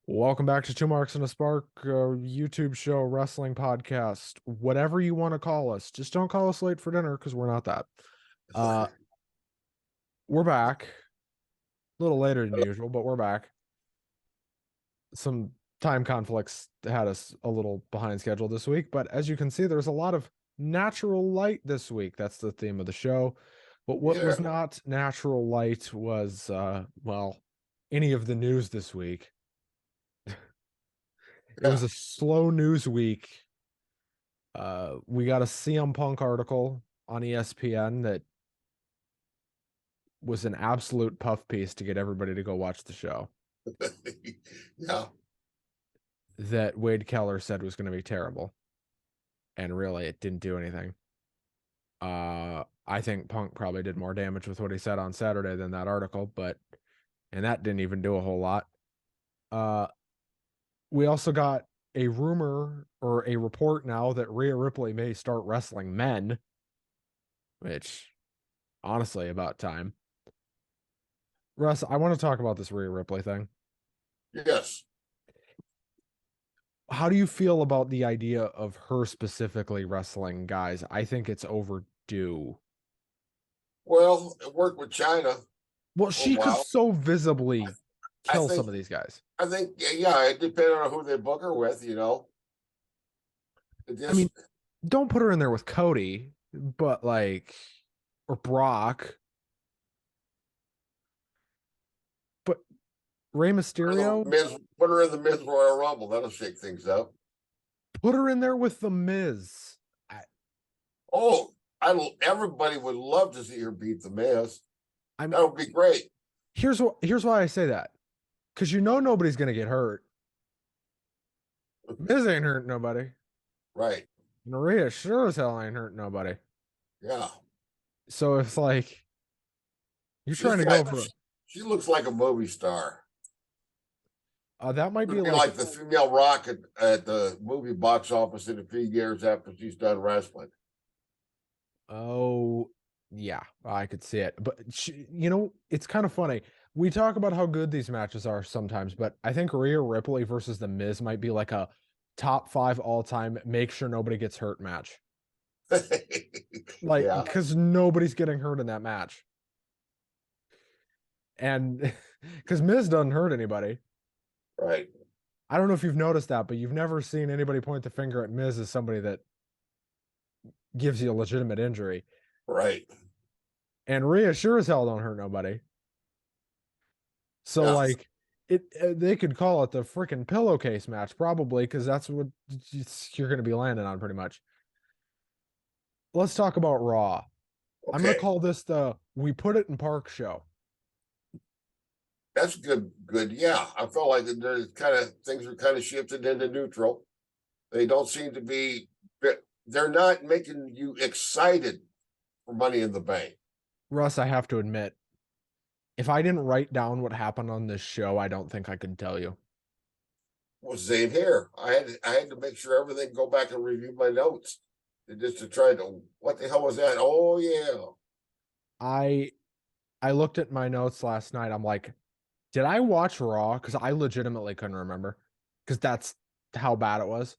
Welcome back to Two Marks and a Spark, YouTube show, wrestling podcast, whatever you want to call us. Just don't call us late for dinner because we're not that. Uh, we're back a little later than usual, but we're back. Some time conflicts had us a little behind schedule this week, but as you can see, there's a lot of natural light this week. That's the theme of the show. But what Yeah, was not natural light was, well, any of the news this week. It yeah. was a slow news week. We got a CM Punk article on ESPN that was an absolute puff piece to get everybody to go watch the show Yeah. that Wade Keller said was going to be terrible. And really, it didn't do anything. I think Punk probably did more damage with what he said on Saturday than that article, and that didn't even do a whole lot. Uh, we also got a rumor or a report now that Rhea Ripley may start wrestling men, which honestly, about time. Russ, I want to talk about this Rhea Ripley thing. Yes. How do you feel about the idea of her specifically wrestling guys? I think it's overdue. Well, it worked with China Well, for a she could while. so visibly I kill some think, of these guys. yeah, it depended on who they book her with. It I mean, just, don't put her in there with Cody, but or Brock, but Rey Mysterio, put her in the Miz Royal Rumble. That'll shake things up. put her in there with The Miz. Oh, everybody would love to see her beat the Miz. I That mean, would be great. here's why I say that. Because you know nobody's gonna get hurt. Miz ain't hurt nobody. Right. Maria sure as hell ain't hurt nobody. Yeah. So it's like you're She's trying to go got, for she looks like a movie star. that might be It'd be like like the female rock at the movie box office in a few years after she's done wrestling. oh yeah, I could see it. But it's kind of funny. We talk about how good these matches are sometimes, but I think Rhea Ripley versus The Miz might be like a top 5 all-time make sure nobody gets hurt match. Like Yeah, because nobody's getting hurt in that match. And because Miz doesn't hurt anybody. right. I don't know if you've noticed that, but you've never seen anybody point the finger at Miz as somebody that gives you a legitimate injury. Right. And Rhea sure as hell don't hurt nobody. So Yeah. like they could call it the freaking pillowcase match probably because that's what you're going to be landing on pretty much. Let's talk about Raw. I'm going to Okay. call this the We Put It in Park show. That's good. Good. Yeah. I felt like there's kind of things are kind of shifted into neutral. They don't seem to be, they're not making you excited for Money in the Bank. Russ, I have to admit, if I didn't write down what happened on this show, I don't think I could tell you. Well, same here. I had to make sure everything, go back and review my notes just to try to, what the hell was that? Oh, yeah. I I looked at my notes last night. I'm like, did I watch Raw? Because I legitimately couldn't remember. Because that's how bad it was.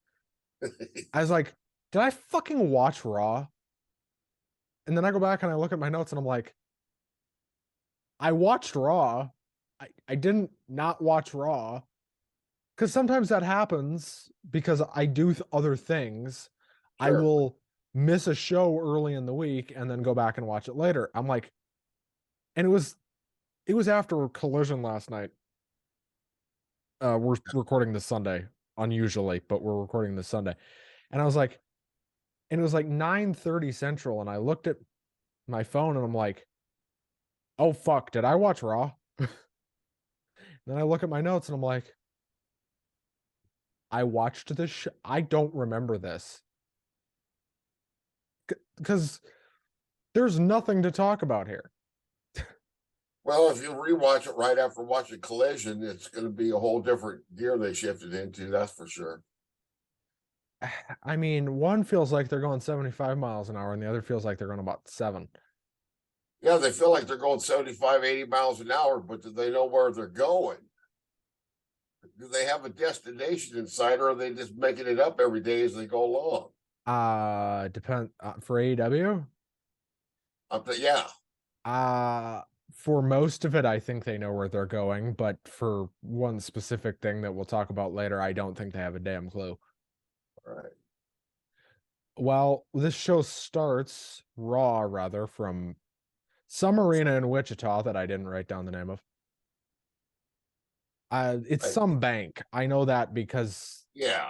I was like, did I fucking watch Raw? And then I go back and I look at my notes and I'm like, I watched Raw. I didn't not watch Raw. Because sometimes that happens because I do other things. I Sure. will miss a show early in the week and then go back and watch it later. I'm like, and it was after Collision last night. We're recording this Sunday, unusually, but we're recording this Sunday. And I was like, and it was like 9:30 Central, and I looked at my phone and I'm like, oh fuck, did I watch Raw? Then I look at my notes and I'm like, I watched this I don't remember this. Because there's nothing to talk about here. Well, if you rewatch it right after watching Collision, it's going to be a whole different gear they shifted into. That's for sure. I mean, one feels like they're going 75 miles an hour and the other feels like they're going about 7. Yeah, they feel like they're going 75, 80 miles an hour, but do they know where they're going? do they have a destination in sight, or are they just making it up every day as they go along? Depend for AEW. Yeah, For most of it, I think they know where they're going, but for one specific thing that we'll talk about later, I don't think they have a damn clue. all right. Well, this show starts Raw, rather, from some arena in Wichita that I didn't write down the name of. It's some bank. I know that because Yeah.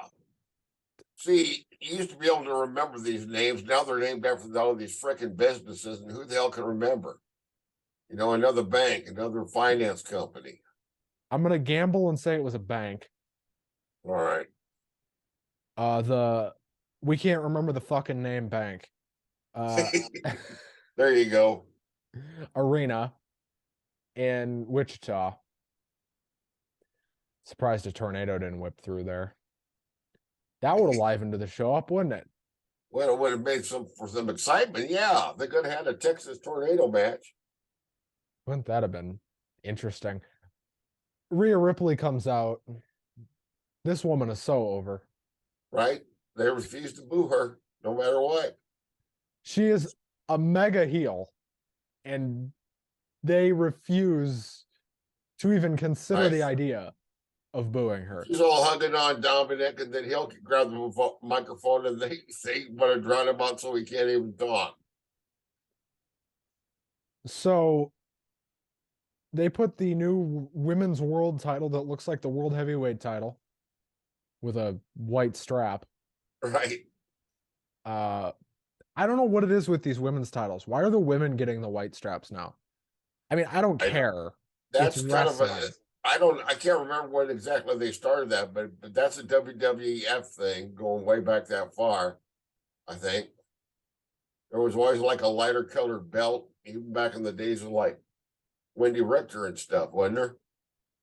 See, you used to be able to remember these names. Now they're named after all of these freaking businesses, and who the hell can remember? Another bank, another finance company. I'm gonna gamble and say it was a bank. All right. The we can't remember the fucking name bank. There you go. Arena in Wichita. Surprised a tornado didn't whip through there. That would have livened the show up, wouldn't it? Well, it would have made for some excitement. Yeah, they could have had a Texas tornado match. Wouldn't that have been interesting? Rhea Ripley comes out. This woman is so over. Right? They refuse to boo her no matter what. She is a mega heel, and they refuse to even consider the idea of booing her. She's all hugging on Dominic, and then he'll grab the microphone and they want to drown him out so he can't even talk. So they put the new women's world title that looks like the world heavyweight title with a white strap. Right. I don't know what it is with these women's titles. Why are the women getting the white straps now? I mean, I don't care. That's kind of I can't remember when exactly they started that, but that's a WWF thing going way back that far, I think. There was always like a lighter colored belt, even back in the days of like Wendy Richter and stuff, wasn't there?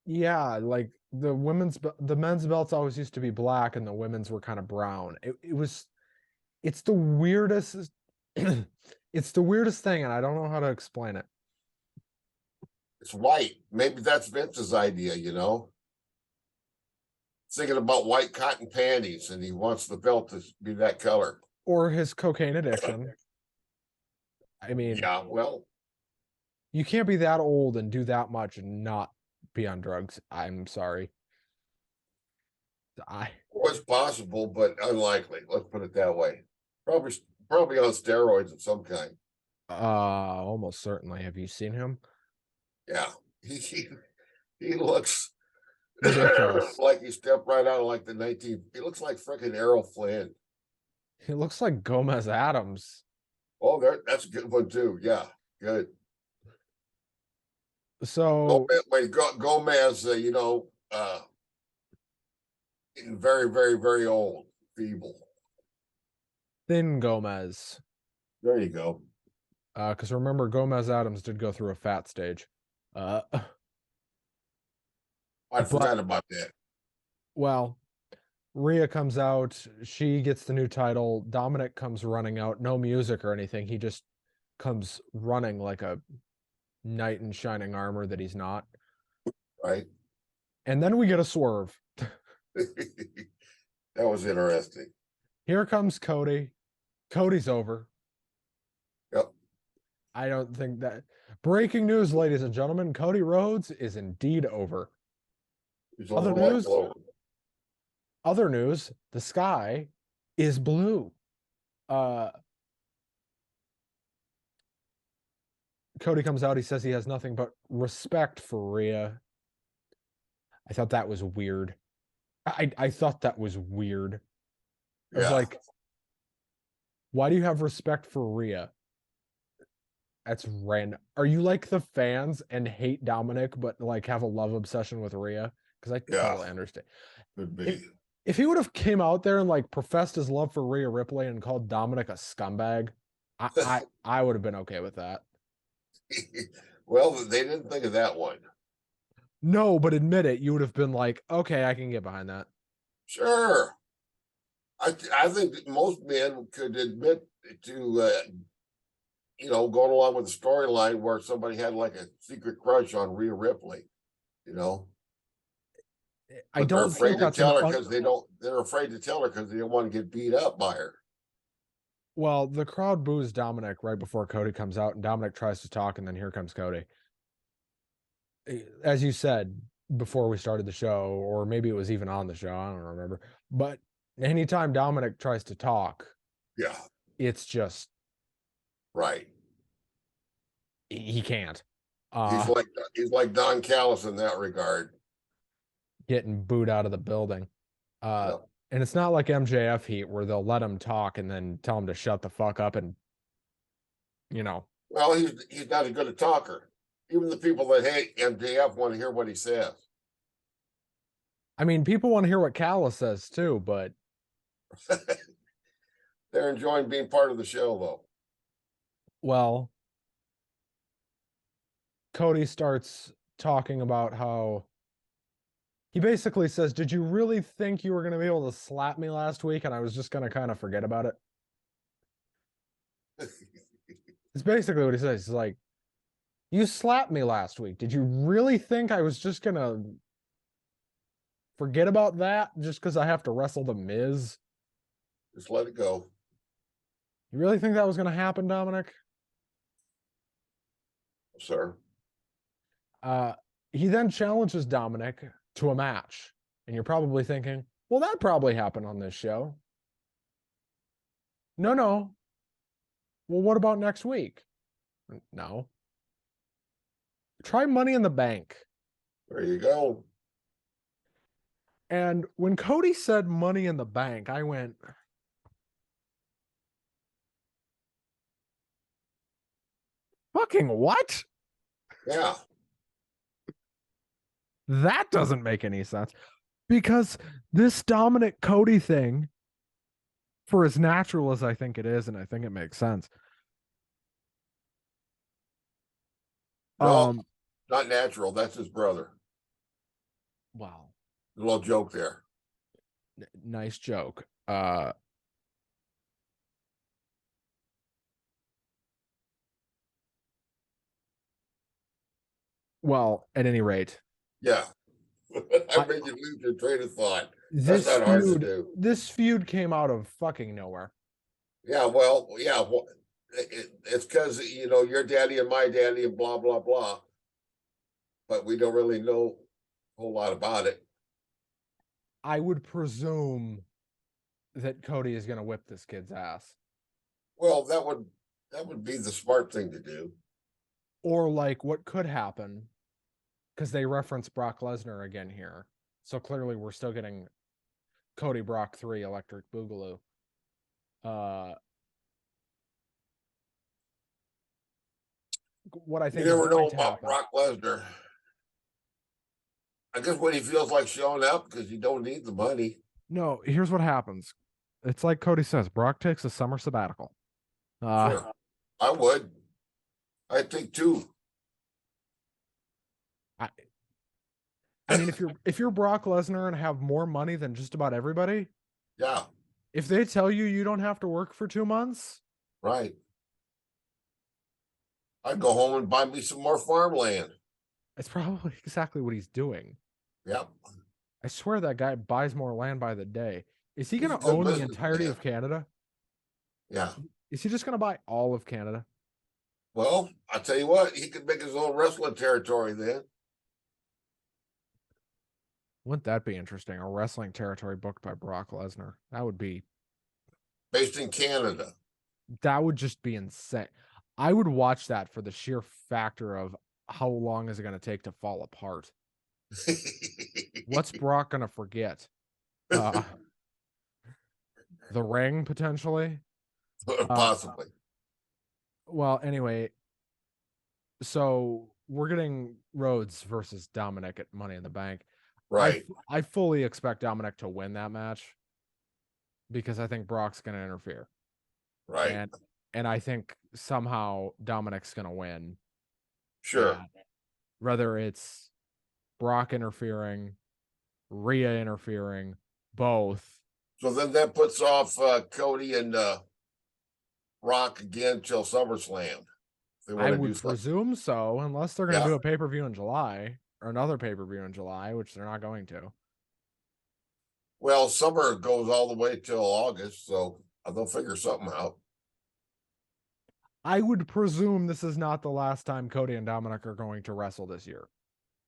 Yeah, like the men's belts always used to be black and the women's were kind of brown. It's the weirdest it's the weirdest thing, and I don't know how to explain it. It's white. Maybe that's Vince's idea, Thinking about white cotton panties, and he wants the belt to be that color. Or his cocaine addiction. I mean, yeah, well, you can't be that old and do that much and not be on drugs. I'm sorry. It was possible, but unlikely. Let's put it that way. Probably on steroids of some kind. Almost certainly. Have you seen him? Yeah, he looks ridiculous. like he stepped right out of like the 19. He looks like freaking Errol Flynn. He looks like Gomez Adams. Oh, that's a good one too. Yeah, good. So Gomez, very, very, very old, feeble. Thin Gomez. There you go. Because remember, Gomez Adams did go through a fat stage. I forgot about that. Well, Rhea comes out. She gets the new title. Dominic comes running out. No music or anything. He just comes running like a knight in shining armor that he's not. Right. And then we get a swerve. That was interesting. Here comes Cody. Cody's over. Yep. I don't think that. Breaking news, ladies and gentlemen. Cody Rhodes is indeed over. Other news, the sky is blue. Cody comes out, he says he has nothing but respect for Rhea. I thought that was weird. I thought that was weird. I was like, why do you have respect for Rhea? That's random. Are you like the fans and hate Dominic, but like have a love obsession with Rhea? Because I totally understand. Could be. If he would have came out there and like professed his love for Rhea Ripley and called Dominic a scumbag, I would have been okay with that. Well, they didn't think of that one. No, but admit it, you would have been like, okay, I can get behind that. Sure. I think that most men could admit to going along with the storyline where somebody had like a secret crush on Rhea Ripley, I But they're don't afraid think to that's an tell her because they're afraid to tell her because they don't want to get beat up by her. well, the crowd boos Dominic right before Cody comes out, and Dominic tries to talk, and then here comes Cody. As you said before we started the show, or maybe it was even on the show, I don't remember. But anytime Dominic tries to talk, Yeah, it's just right. he can't. He's like Don Callis in that regard. Getting booed out of the building. Yeah. And it's not like MJF heat where they'll let him talk and then tell him to shut the fuck up and, you know. Well, he's not as good a talker. Even the people that hate MJF want to hear what he says. I mean, people want to hear what Callis says too, but They're enjoying being part of the show, though. well, Cody starts talking about how he basically says, "Did you really think you were going to be able to slap me last week and I was just going to kind of forget about it?" It's basically what he says. He's like, "You slapped me last week. Did you really think I was just going to forget about that just because I have to wrestle the Miz? Just let it go." You really think that was going to happen, Dominic?" Sir. He then challenges Dominic to a match. And you're probably thinking, well, that probably happened on this show. No. Well, what about next week? No. Try Money in the Bank. There you go. And when Cody said Money in the Bank, I went, fucking what? Yeah. That doesn't make any sense. Because this Dominic Cody thing, for as natural as I think it is, and I think it makes sense. No, not natural. That's his brother. Wow. A little joke there. Nice joke. Well, at any rate, Yeah. I made you lose your train of thought. That's this not hard to feud, do. this feud came out of fucking nowhere. Yeah, well, yeah. Well, it's because, your daddy and my daddy and blah, blah, blah. But we don't really know a whole lot about it. I would presume that Cody is going to whip this kid's ass. Well, that would be the smart thing to do. Or like what could happen, because they reference Brock Lesnar again here. So clearly we're still getting Cody Brock 3 Electric Boogaloo. What I think You never is know going to about happen. Brock Lesnar. I guess when he feels like showing up because he don't need the money. No, here's what happens. It's like Cody says, Brock takes a summer sabbatical. Sure. I would. I'd take two. I mean, if you're Brock Lesnar and have more money than just about everybody, Yeah. if they tell you you don't have to work for 2 months, Right. I'd go home and buy me some more farmland. it's probably exactly what he's doing. Yep. I swear that guy buys more land by the day. Is he He's going a to good own the businessman. entirety of Canada? Yeah. Is he just going to buy all of Canada? Well, I'll tell you what, he could make his own wrestling territory then. Wouldn't that be interesting? A wrestling territory booked by Brock Lesnar. That would Based in Canada. just be insane. I would watch that for the sheer factor of how long is it going to take to fall apart? What's Brock going to forget? The ring, potentially? Possibly. Well, anyway, so we're getting Rhodes versus Dominic at Money in the Bank. Right. I fully expect Dominic to win that match because I think Brock's going to interfere. Right. And I think somehow Dominic's going to win. Sure. Whether it's Brock interfering, Rhea interfering, both. So then that puts off Cody and Rock again till SummerSlam. I would presume so, unless they're going to Yeah. do a pay-per-view in July or another pay-per-view in July, which they're not going to. Well, summer goes all the way till August, so they'll figure something out. I would presume this is not the last time Cody and Dominic are going to wrestle this year.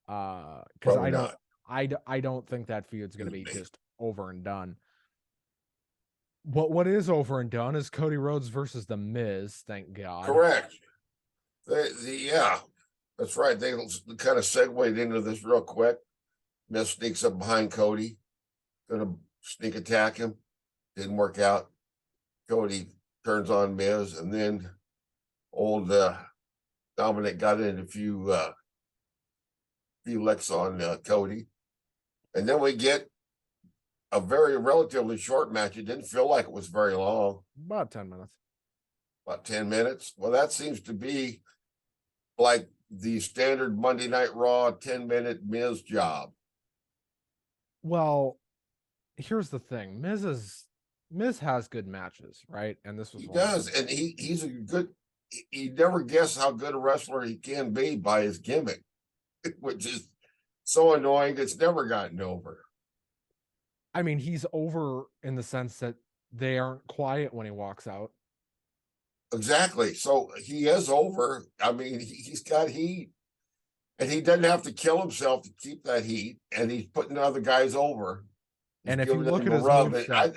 Because Probably not. I don't think that feud's going to be just over and done. What is over and done is Cody Rhodes versus The Miz. Thank God. Correct. Yeah, that's right. They kind of segued into this real quick. Miz sneaks up behind Cody, gonna sneak attack him. Didn't work out. Cody turns on Miz, and then old Dominic got in a few licks on Cody, and then we get a very relatively short match. It didn't feel like it was very long. About 10 minutes. About 10 minutes. Well, that seems to be like the standard Monday Night Raw 10-minute Miz job. Well, here's the thing. Miz has good matches, right? And this was He does, and he's a good. You never guess how good a wrestler he can be by his gimmick, which is so annoying. It's never gotten over. I mean, he's over in the sense that they aren't quiet when he walks out. Exactly. So he is over. I mean, he's got heat, and he doesn't have to kill himself to keep that heat, and he's putting other guys over. He's and if you look at his rub, moveset,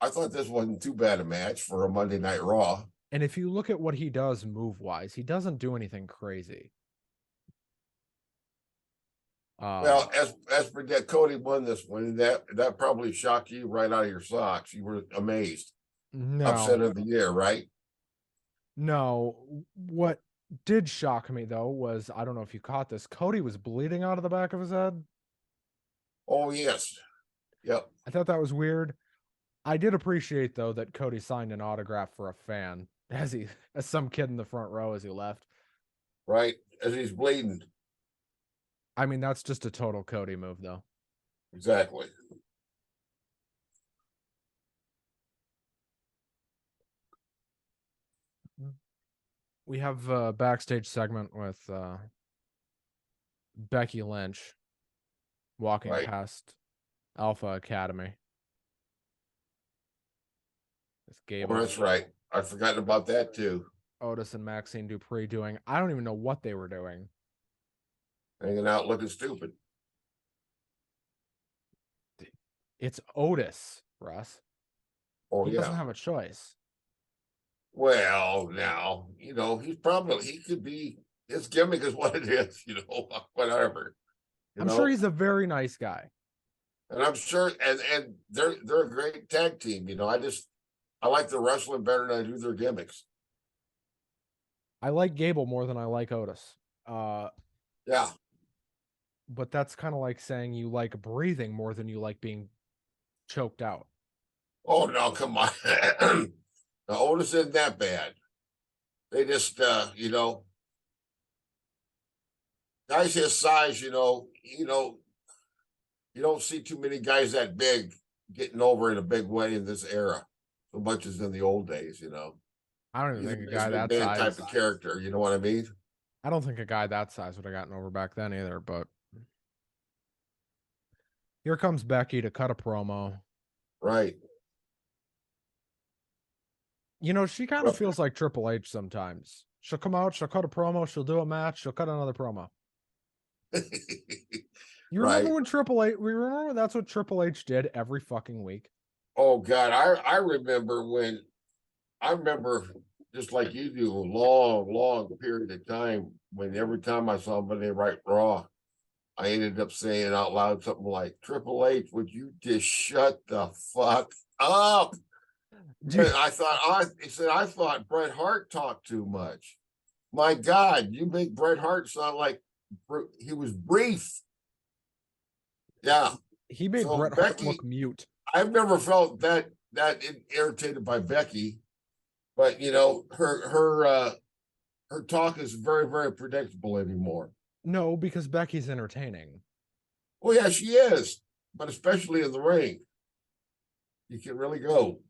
I thought this wasn't too bad a match for a Monday Night Raw. And if you look at what he does move-wise, he doesn't do anything crazy. Well, as for that, Cody won this one. That probably shocked you right out of your socks. You were amazed. No. Upset of the year, right? No. What did shock me, though, was, I don't know if you caught this, Cody was bleeding out of the back of his head. Oh, yes. Yep. I thought that was weird. I did appreciate, though, that Cody signed an autograph for a fan as some kid in the front row as he left. Right, as he's bleeding. I mean, that's just a total Cody move, though. Exactly. We have a backstage segment with Becky Lynch walking past Alpha Academy. Well, that's right. I've forgotten about that too. Otis and Maxine Dupree doing, I don't even know what they were doing. Hanging out looking stupid. It's Otis, Russ. Oh, he doesn't have a choice. Well, now, he could be, his gimmick is what it is, whatever. I'm sure he's a very nice guy. And I'm sure, and they're a great tag team. I like the wrestling better than I do their gimmicks. I like Gable more than I like Otis. Yeah. But that's kind of like saying you like breathing more than you like being choked out. Oh, no, come on. Now, Otis isn't that bad. They just, guys his size, you don't see too many guys that big getting over in a big way in this era, so much as in the old days, I don't even think a guy that size type of character, you know what I mean? I don't think a guy that size would have gotten over back then either, but here comes Becky to cut a promo. Right. She kind of feels like Triple H sometimes. She'll come out, she'll cut a promo, she'll do a match, she'll cut another promo. You remember when remember that's what Triple H did every fucking week? Oh God, I remember just like you do, a long period of time when every time I saw Monday Night Raw, I ended up saying out loud something like, Triple H, would you just shut the fuck up? I thought Bret Hart talked too much. My God, you make Bret Hart sound like he was brief. Yeah. He made Bret Hart look mute. I've never felt that irritated by Becky, but her talk is very, very predictable anymore. No, because Becky's entertaining. Well, yeah, she is, but especially in the ring, you can really go.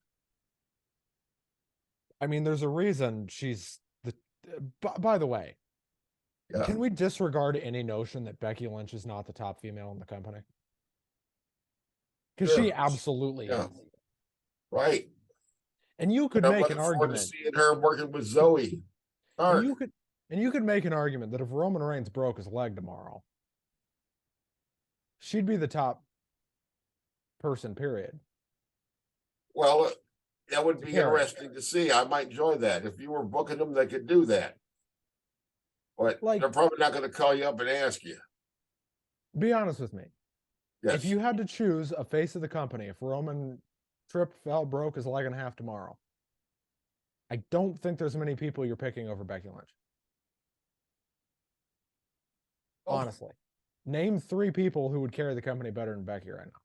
I mean, there's a reason she's by the way. Yeah. Can we disregard any notion that Becky Lynch is not the top female in the company? Because she Sure. absolutely Yeah. is. Right. And you could And I'm make an looking forward to argument. seeing her working with Zoe. And Stark. you could make an argument that if Roman Reigns broke his leg tomorrow, she'd be the top person, period. Well, that would To be carry. interesting to see. I might enjoy that. If you were booking them, they could do that. But Like, they're probably not going to call you up and ask you. be honest with me. Yes. If you had to choose a face of the company, if Roman tripped, fell, broke his leg in half tomorrow, I don't think there's many people you're picking over Becky Lynch. Oh, Honestly. Name 3 people who would carry the company better than Becky right now.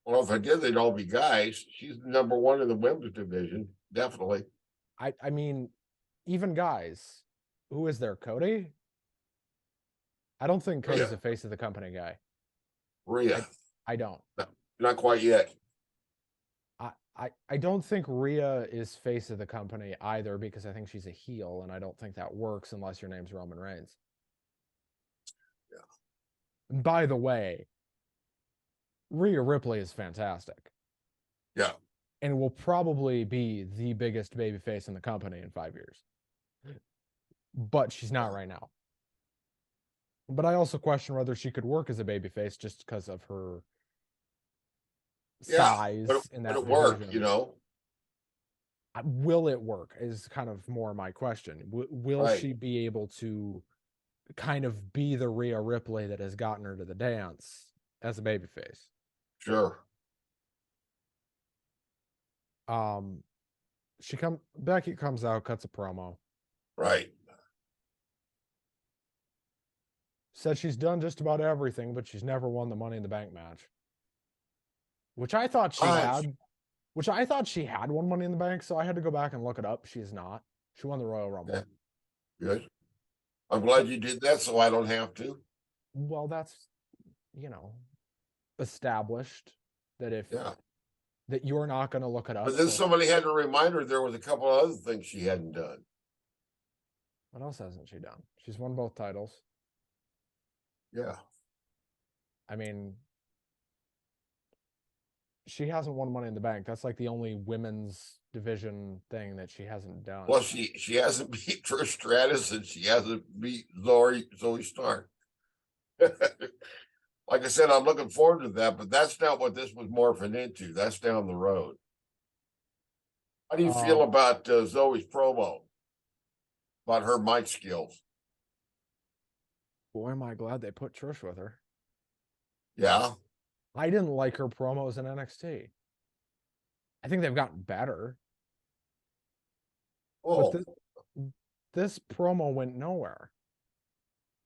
well, if I did, they'd all be guys. She's number 1 in the women's division, definitely. I mean, even guys. Who is there? Cody? I don't think Cody's the face of the company guy. Rhea. I don't. No, not quite yet. I don't think Rhea is face of the company either because I think she's a heel, and I don't think that works unless your name's Roman Reigns. Yeah. By the way, Rhea Ripley is fantastic. Yeah. And will probably be the biggest babyface in the company in 5 years. But she's not right now. But I also question whether she could work as a babyface just because of her size in that would it work, you know? Will it work is kind of more my question. Will she be able to kind of be the Rhea Ripley that has gotten her to the dance as a babyface? Sure. Becky comes out, cuts a promo. Right. Said she's done just about everything, but she's never won the Money in the Bank match. Which I thought she had. Which I thought she had won Money in the Bank, so I had to go back and look it up. She's not. She won the Royal Rumble. Yeah. Good. I'm glad you did that so I don't have to. Well, that's, established that that you're not going to look it up. But then somebody had to remind her there was a couple of other things she hadn't done. What else hasn't she done? She's won both titles. Yeah. I mean, she hasn't won Money in the Bank. That's like the only women's division thing that she hasn't done. Well, she hasn't beat Trish Stratus and she hasn't beat Zoe Stark. Like I said, I'm looking forward to that, but that's not what this was morphing into. That's down the road. How do you feel about Zoe's promo? About her mic skills? Boy, am I glad they put Trish with her. Yeah. I didn't like her promos in NXT. I think they've gotten better. Oh. But this promo went nowhere.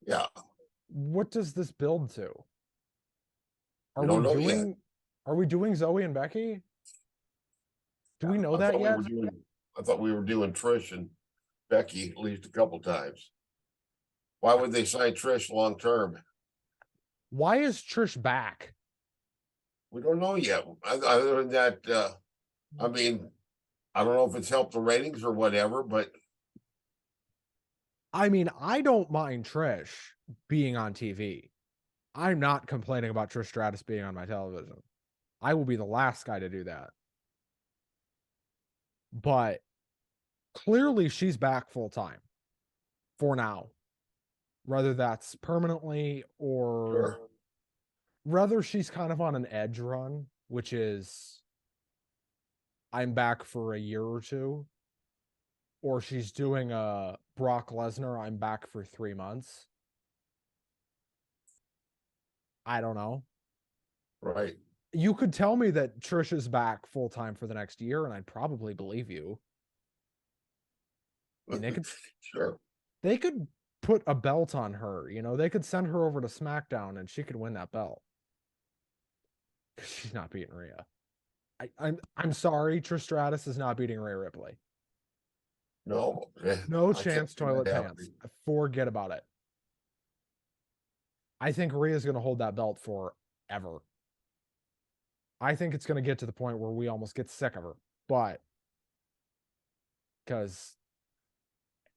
Yeah. What does this build to? Are we doing Zoe and Becky? Do we know that yet? I thought we were doing Trish and Becky at least a couple times. Why would they sign Trish long term? Why is Trish back? We don't know yet. Other than that, I mean, I don't know if it's helped the ratings or whatever, but I mean, I don't mind Trish being on TV. I'm not complaining about Trish Stratus being on my television. I will be the last guy to do that. But clearly she's back full time for now. Whether that's permanently or whether she's kind of on an edge run, which is I'm back for a year or two, or she's doing a Brock Lesnar, I'm back for 3 months. I don't know. Right. You could tell me that Trish is back full time for the next year, and I'd probably believe you. And they could They could put a belt on her. They could send her over to Smackdown, and she could win that belt. She's not beating Rhea. I'm sorry, Trish Stratus is not beating Rhea Ripley. No. No chance, toilet pants. Forget about it. I think Rhea's going to hold that belt forever. I think it's going to get to the point where we almost get sick of her. But because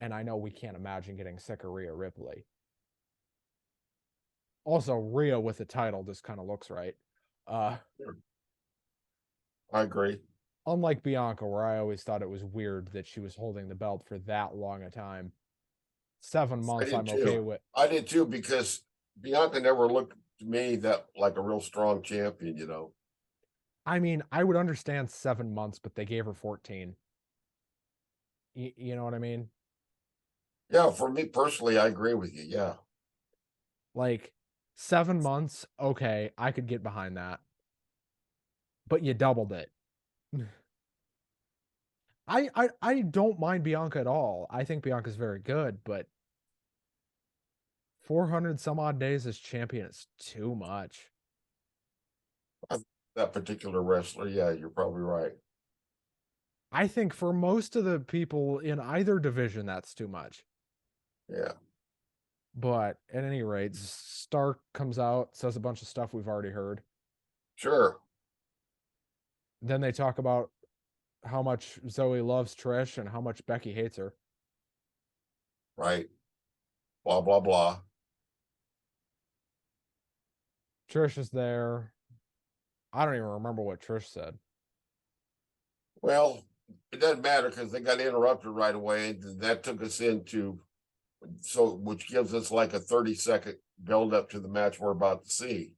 And I know we can't imagine getting sick of Rhea Ripley. Also, Rhea with the title just kind of looks right. I agree. Unlike Bianca, where I always thought it was weird that she was holding the belt for that long a time. 7 months, I'm okay with. I did too, because Bianca never looked to me that like a real strong champion, you know. I mean, I would understand 7 months, but they gave her 14. You know what I mean? Yeah, for me personally, I agree with you. Yeah. Like 7 months, okay, I could get behind that. But you doubled it. I don't mind Bianca at all. I think Bianca's very good, but 400 some odd days as champion is too much. That particular wrestler, yeah, you're probably right. I think for most of the people in either division, that's too much. Yeah. But at any rate, Stark comes out, says a bunch of stuff we've already heard. Sure. Then they talk about how much Zoe loves Trish and how much Becky hates her. Right. Blah, blah, blah. Trish is there. I don't even remember what Trish said. Well, it doesn't matter because they got interrupted right away. And that took us into, which gives us like a 30-second build up to the match we're about to see,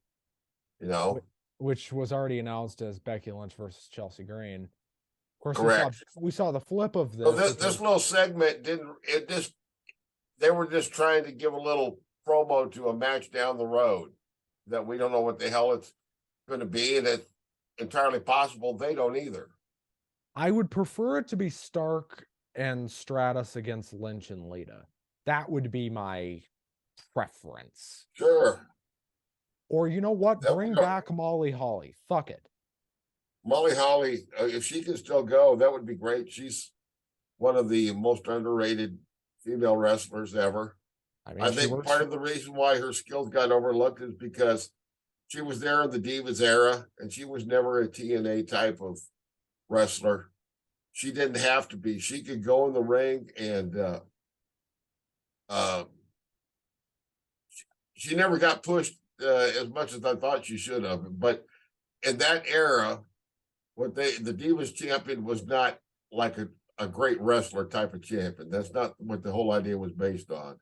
you know? Which was already announced as Becky Lynch versus Chelsea Green. Of course, Correct. we saw the flip of this. So this little segment they were just trying to give a little promo to a match down the road that we don't know what the hell it's going to be, and it's entirely possible they don't either. I would prefer it to be Stark and Stratus against Lynch and Lita. That would be my preference. Sure. Or you know what? Bring back Molly Holly. Fuck it. Molly Holly, if she can still go, that would be great. She's one of the most underrated female wrestlers ever. I think part of the reason why her skills got overlooked is because she was there in the Divas era, and she was never a TNA type of wrestler. She didn't have to be. She could go in the ring, and she never got pushed as much as I thought she should have. But in that era, the Divas champion was not like a great wrestler type of champion. That's not what the whole idea was based on.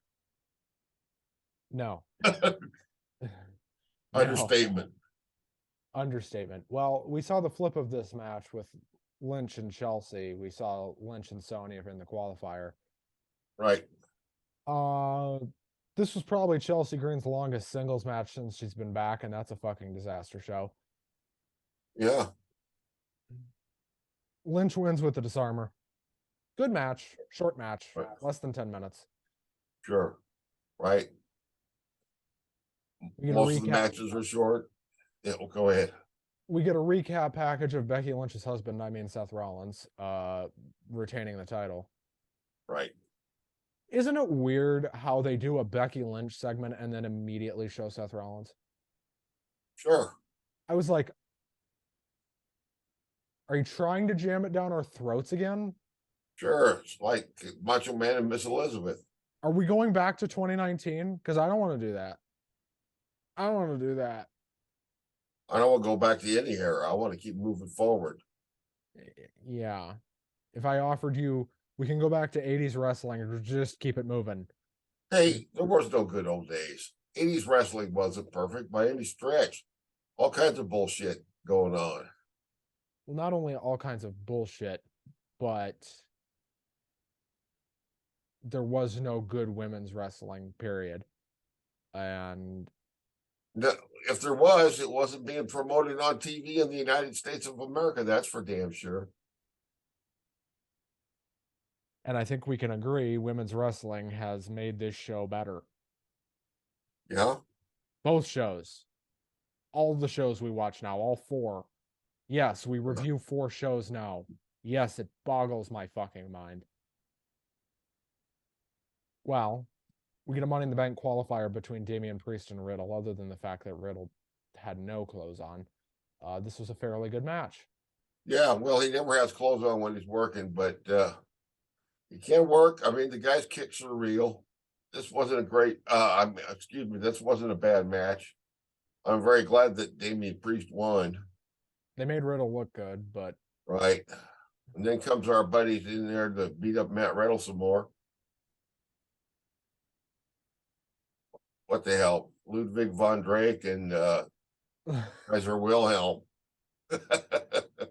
No. Understatement. Understatement. Well, we saw the flip of this match with Lynch and Chelsea. We saw Lynch and Sonya in the qualifier. Right. This was probably Chelsea Green's longest singles match since she's been back, and that's a fucking disaster show. Yeah. Lynch wins with the disarmer. Good match, short match, right. Less than 10 minutes. Sure. Right. Most of the matches are short. Yeah, well, go ahead. We get a recap package of Becky Lynch's husband, I mean Seth Rollins, retaining the title. Right. Isn't it weird how they do a Becky Lynch segment and then immediately show Seth Rollins? Sure. I was like, are you trying to jam it down our throats again? Sure. It's like Macho Man and Miss Elizabeth. Are we going back to 2019? Because I don't want to do that. I don't want to do that. I don't want to go back to any era. I want to keep moving forward. Yeah. If I offered you, we can go back to 80s wrestling or just keep it moving. Hey, there was no good old days. 80s wrestling wasn't perfect by any stretch. All kinds of bullshit going on. Well, not only all kinds of bullshit, but there was no good women's wrestling, period. And if there was, it wasn't being promoted on TV in the United States of America. That's for damn sure. And I think we can agree women's wrestling has made this show better. Yeah. Both shows. All the shows we watch now, all 4. Yes, we review 4 shows now. Yes, it boggles my fucking mind. Well, we get a Money in the Bank qualifier between Damian Priest and Riddle, other than the fact that Riddle had no clothes on. This was a fairly good match. Yeah, well, he never has clothes on when he's working, but He can't work. I mean, the guy's kicks are real. This wasn't a great. Excuse me. This wasn't a bad match. I'm very glad that Damian Priest won. They made Riddle look good, but Right. And then comes our buddies in there to beat up Matt Riddle some more. What the hell? Ludwig von Drake and Kaiser Wilhelm.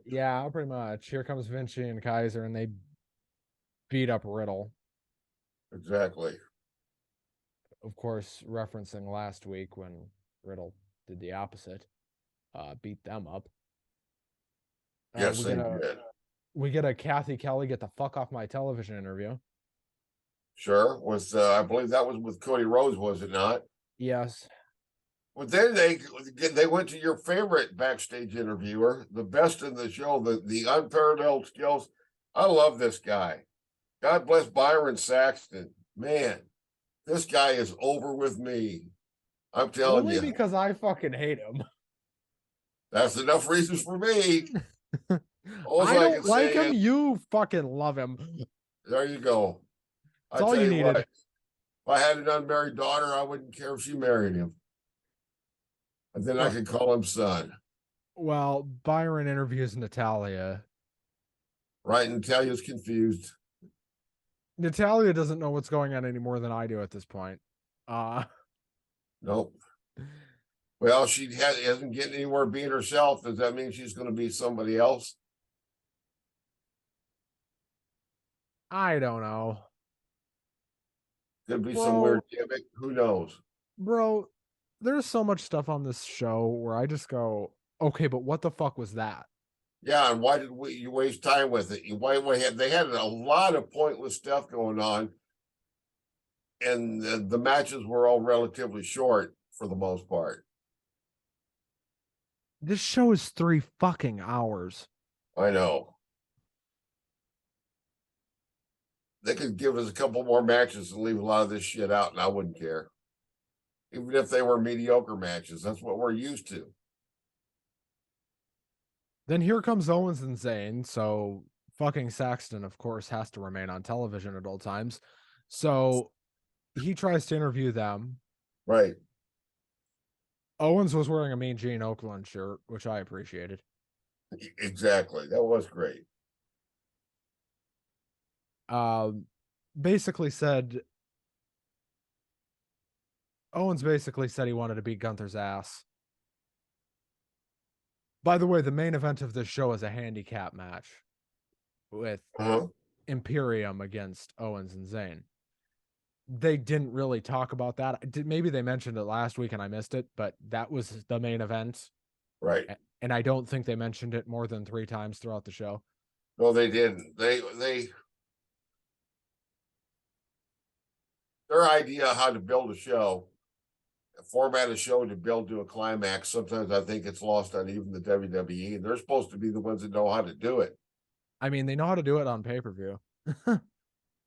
yeah, pretty much. Here comes Vinci and Kaiser, and they beat up Riddle. Exactly. Of course, referencing last week when Riddle did the opposite, beat them up. Yes, they did. We get a Kathy Kelly get the fuck off my television interview. Sure. Was I believe that was with Cody Rhodes, was it not? Yes. But then they went to your favorite backstage interviewer, the best in the show, the unparalleled skills. I love this guy. God bless Byron Saxton. Man, this guy is over with me. I'm telling Only you. because I fucking hate him. That's enough reasons for me. I don't like him. You fucking love him. There you go. That's all you needed. If I had an unmarried daughter, I wouldn't care if she married him. And then I could call him son. Well, Byron interviews Natalia. Right, Natalia's confused. Natalia doesn't know what's going on any more than I do at this point. Nope. Well, she hasn't getting anywhere being herself. Does that mean she's going to be somebody else? I don't know. Could be some weird gimmick. Who knows? Bro, there's so much stuff on this show where I just go, okay, but what the fuck was that? Yeah, and why did you waste time with it? They had a lot of pointless stuff going on, and the matches were all relatively short for the most part. This show is 3 fucking hours. I know. They could give us a couple more matches and leave a lot of this shit out, and I wouldn't care. Even if they were mediocre matches, that's what we're used to. Then here comes Owens and Zayn, so fucking Saxton, of course, has to remain on television at all times. So he tries to interview them. Right. Owens was wearing a Mean Gene Oakland shirt, which I appreciated. Exactly. That was great. Basically said Owens basically said he wanted to beat Gunther's ass. By the way, the main event of this show is a handicap match with Imperium against Owens and Zayn. They didn't really talk about that. Maybe they mentioned it last week and I missed it, but that was the main event. Right. And I don't think they mentioned it more than 3 times throughout the show. No, they didn't. Their idea how to build a show, format a show to build to a climax, sometimes I think it's lost on even the WWE, and they're supposed to be the ones that know how to do it. I mean, they know how to do it on pay-per-view.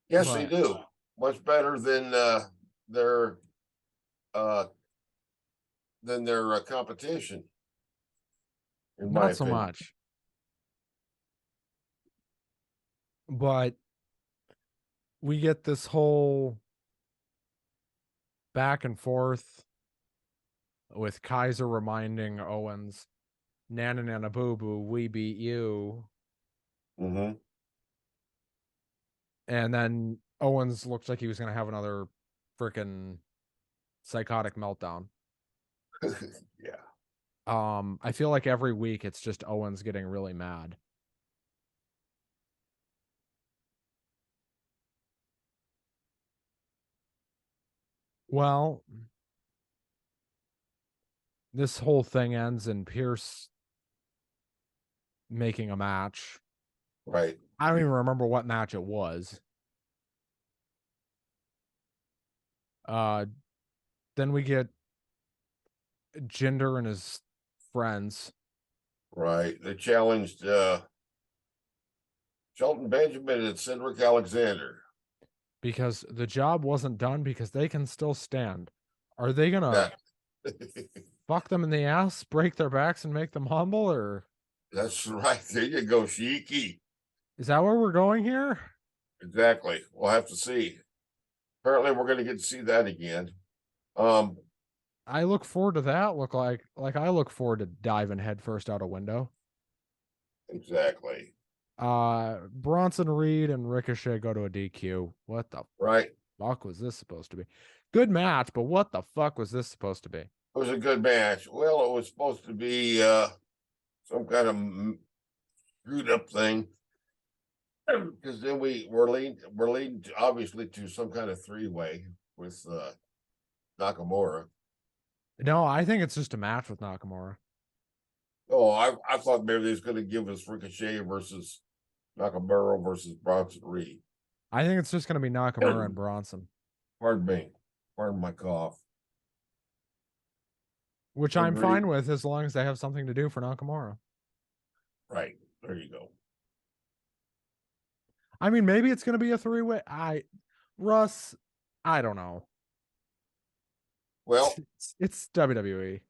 Yes, they do. Much better than their competition. Not so much. But we get this whole back and forth with Kaiser reminding Owens, Nana Nana Boo Boo, we beat you. Mm-hmm. And then Owens looked like he was going to have another freaking psychotic meltdown. Yeah. I feel like every week it's just Owens getting really mad. Well, this whole thing ends in Pierce making a match. Right. I don't even remember what match it was. Then we get Jinder and his friends. Right. They challenged Shelton Benjamin and Cedric Alexander. Because the job wasn't done because they can still stand. Are they going to fuck them in the ass, break their backs, and make them humble, or? That's right. There you go, Sheiky. Is that where we're going here? Exactly. We'll have to see. Apparently, we're going to get to see that again. I look forward to that. I look forward to diving headfirst out a window. Exactly. Bronson Reed and Ricochet go to a DQ. What the Right. fuck was this supposed to be? Good match, but what the fuck was this supposed to be? It was a good match. Well, it was supposed to be some kind of screwed up thing. Because then we're leading to, obviously, to some kind of three-way with Nakamura. No, I think it's just a match with Nakamura. Oh, I thought maybe they was going to give us Ricochet versus Nakamura versus Bronson Reed. I think it's just going to be Nakamura and Bronson. Pardon me. Pardon my cough. Which I'm fine with as long as they have something to do for Nakamura. Right. There you go. I mean, maybe it's going to be a three-way. Russ, I don't know. Well, it's WWE.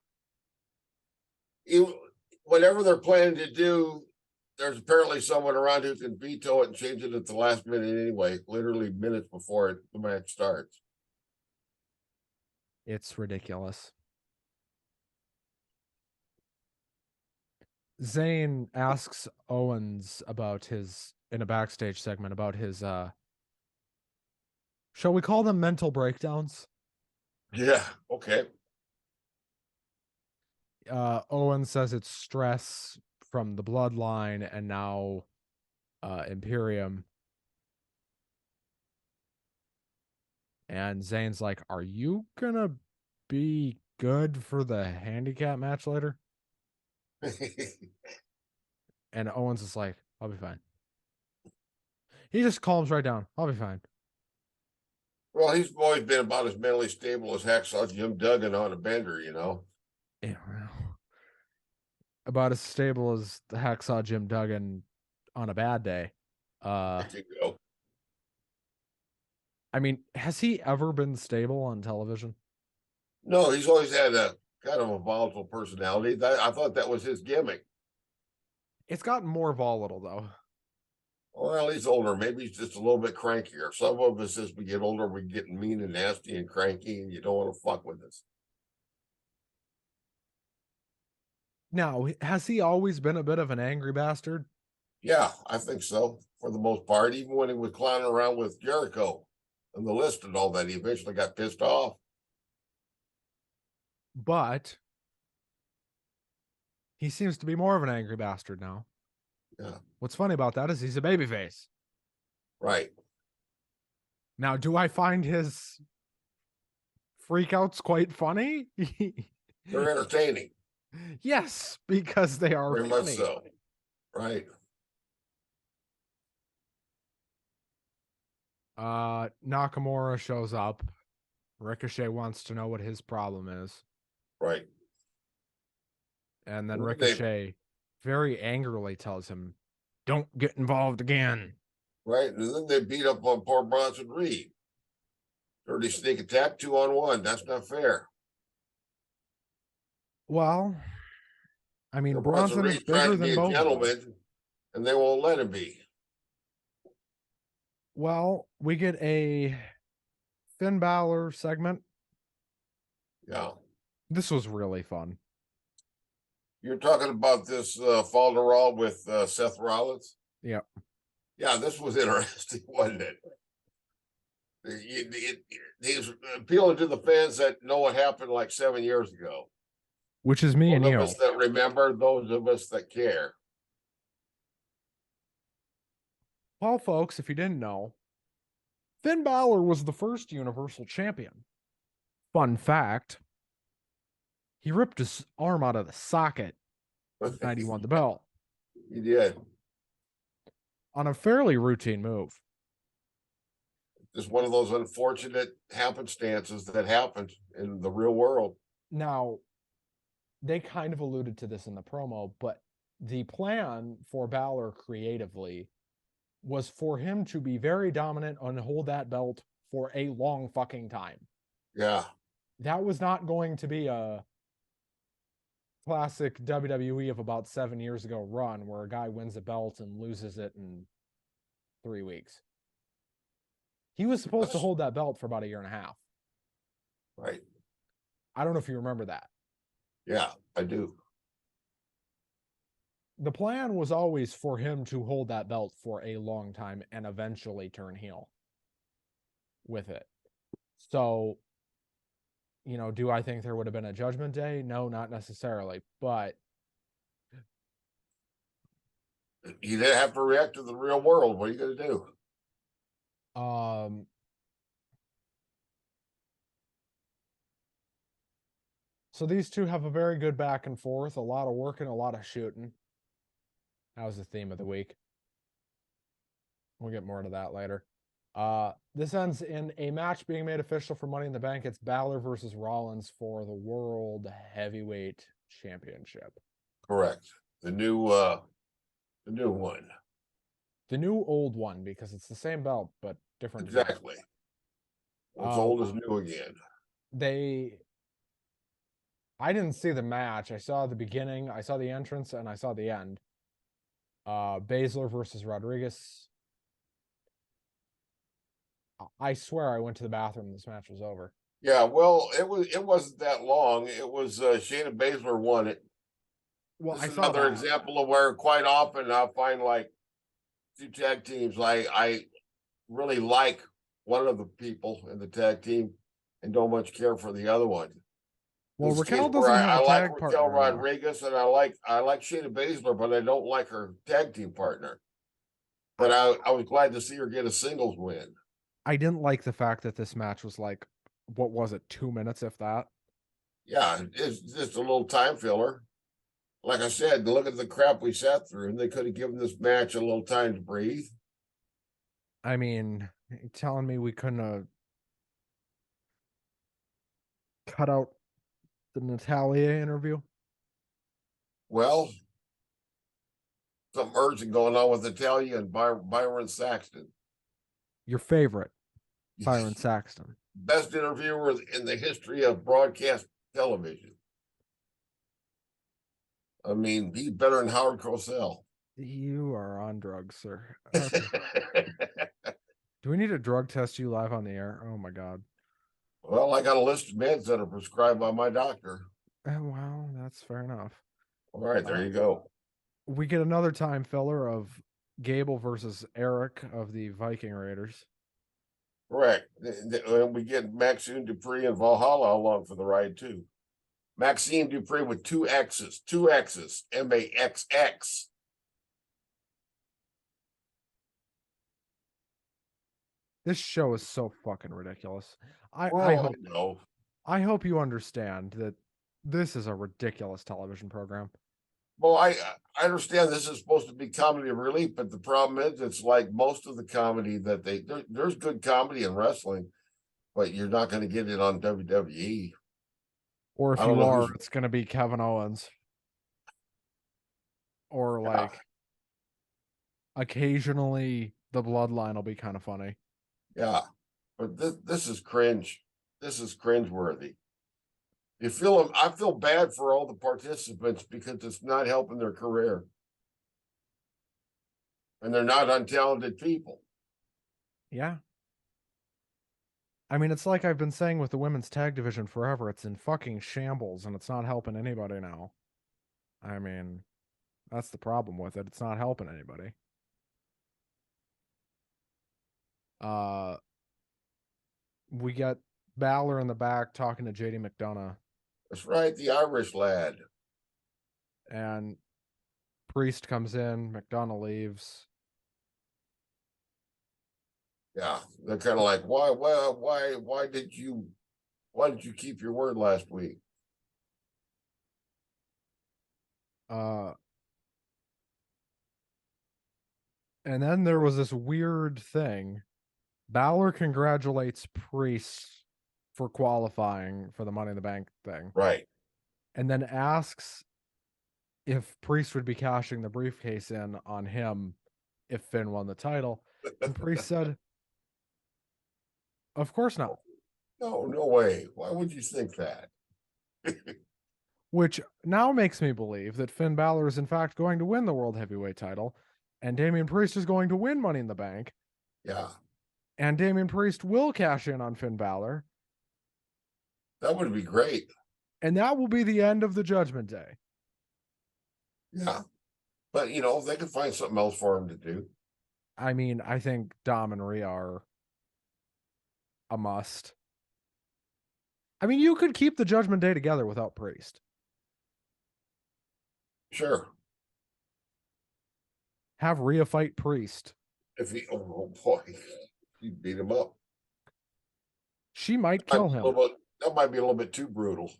Whatever they're planning to do, there's apparently someone around who can veto it and change it at the last minute anyway, literally minutes before the match starts. It's ridiculous. Zayn asks Owens about his, in a backstage segment, about his, shall we call them mental breakdowns? Yeah, okay. Owen says it's stress from the bloodline and now Imperium. And Zayn's like, are you gonna be good for the handicap match later? And Owens is like, I'll be fine. He just calms right down. I'll be fine. Well, he's always been about as mentally stable as Hacksaw Jim Duggan on a bender, you know? Yeah, about as stable as the Hacksaw Jim Duggan on a bad day. There you go. I mean, has he ever been stable on television? No, he's always had a kind of a volatile personality. I thought that was his gimmick. It's gotten more volatile, though. Well, he's older. Maybe he's just a little bit crankier. Some of us, as we get older, we get mean and nasty and cranky, and you don't want to fuck with us. Now, has he always been a bit of an angry bastard? Yeah, I think so, for the most part. Even when he was clowning around with Jericho and the list and all that, he eventually got pissed off. But he seems to be more of an angry bastard now. Yeah. What's funny about that is he's a babyface. Right. Now, do I find his freakouts quite funny? They're entertaining. Yes, because they are very funny. much so. Right. Nakamura shows up. Ricochet wants to know what his problem is. Right. And then Ricochet very angrily tells him, don't get involved again. Right. And then they beat up on poor Bronson Reed. Dirty sneak attack 2-on-1. That's not fair. Well, I mean, Bronson is trying bigger to than be a both. gentleman, and they won't let him be. Well, we get a Finn Balor segment. Yeah. This was really fun. You're talking about this Falderall with Seth Rollins? Yeah. Yeah, this was interesting, wasn't it? He's appealing to the fans that know what happened like 7 years ago. Which is me and you. Those of us that remember, those of us that care. Well, folks, if you didn't know, Finn Balor was the first Universal Champion. Fun fact, he ripped his arm out of the socket and he won the belt. He did. On a fairly routine move. Just one of those unfortunate happenstances that happened in the real world. Now, they kind of alluded to this in the promo, but the plan for Balor creatively was for him to be very dominant and hold that belt for a long fucking time. Yeah. That was not going to be a classic WWE of about 7 years ago run where a guy wins a belt and loses it in 3 weeks. He was supposed to hold that belt for about 1.5 years. Right. I don't know if you remember that. Yeah, I do. The plan was always for him to hold that belt for a long time and eventually turn heel with it. So, do I think there would have been a Judgment Day? No, not necessarily. But You didn't have to react to the real world. What are you going to do? So these two have a very good back and forth, a lot of working, a lot of shooting. That was the theme of the week. We'll get more to that later. This ends in a match being made official for Money in the Bank. It's Balor versus Rollins for the World Heavyweight Championship. Correct. The new one. The new old one, because it's the same belt, but different. Exactly. What's old is new again. I didn't see the match. I saw the beginning, I saw the entrance, and I saw the end. Baszler versus Rodriguez. I swear I went to the bathroom and this match was over. Yeah, well, it wasn't that long. It was Shayna Baszler won it. Well, this I is saw another that. example of where quite often I'll find like two tag teams. I really like one of the people in the tag team and don't much care for the other one. Well, Raquel doesn't have a tag partner. I like Raquel Rodriguez and I like Shayna Baszler, but I don't like her tag team partner. But I was glad to see her get a singles win. I didn't like the fact that this match was like, what was it, 2 minutes, if that? Yeah, it's just a little time filler. Like I said, look at the crap we sat through, and they could have given this match a little time to breathe. I mean, you're telling me we couldn't have cut out the Natalia interview? Well, something urgent going on with Natalia and Byron Saxton. Your favorite, Byron Saxton. Best interviewer in the history of broadcast television. I mean, he's better than Howard Cosell. You are on drugs, sir. Okay. Do we need to drug test you live on the air? Oh my God. Well, I got a list of meds that are prescribed by my doctor. Well, that's fair enough. All right, there you go. We get another time filler of Gable versus Eric of the Viking Raiders. Correct. And we get Maxime Dupree and Valhalla along for the ride, too. Maxime Dupree with two X's, MAXX. This show is so fucking ridiculous. I hope you understand that this is a ridiculous television program. Well, I understand this is supposed to be comedy relief, but the problem is it's like most of the comedy that there's good comedy in wrestling, but you're not going to get it on WWE. Or if you are, it's going to be Kevin Owens. Or like occasionally the Bloodline will be kind of funny. Yeah, but this is cringe. This is cringeworthy. I feel bad for all the participants because it's not helping their career. And they're not untalented people. Yeah. I mean, it's like I've been saying with the women's tag division forever. It's in fucking shambles and it's not helping anybody now. I mean, that's the problem with it. It's not helping anybody. We got Balor in the back talking to JD McDonough. That's right, the Irish lad. And Priest comes in, McDonough leaves. Yeah, they're kind of like, why did you keep your word last week? And then there was this weird thing. Balor congratulates Priest for qualifying for the Money in the Bank thing. Right. And then asks if Priest would be cashing the briefcase in on him if Finn won the title. And Priest said, of course not. No way. Why would you think that? Which now makes me believe that Finn Balor is in fact going to win the World Heavyweight title and Damian Priest is going to win Money in the Bank. Yeah. And Damian Priest will cash in on Finn Balor. That would be great. And that will be the end of the Judgment Day. Yeah. But, you know, they could find something else for him to do. I mean, I think Dom and Rhea are a must. I mean, you could keep the Judgment Day together without Priest. Sure. Have Rhea fight Priest. If he, oh boy, he beat him up. She might kill him. That might be a little bit too brutal.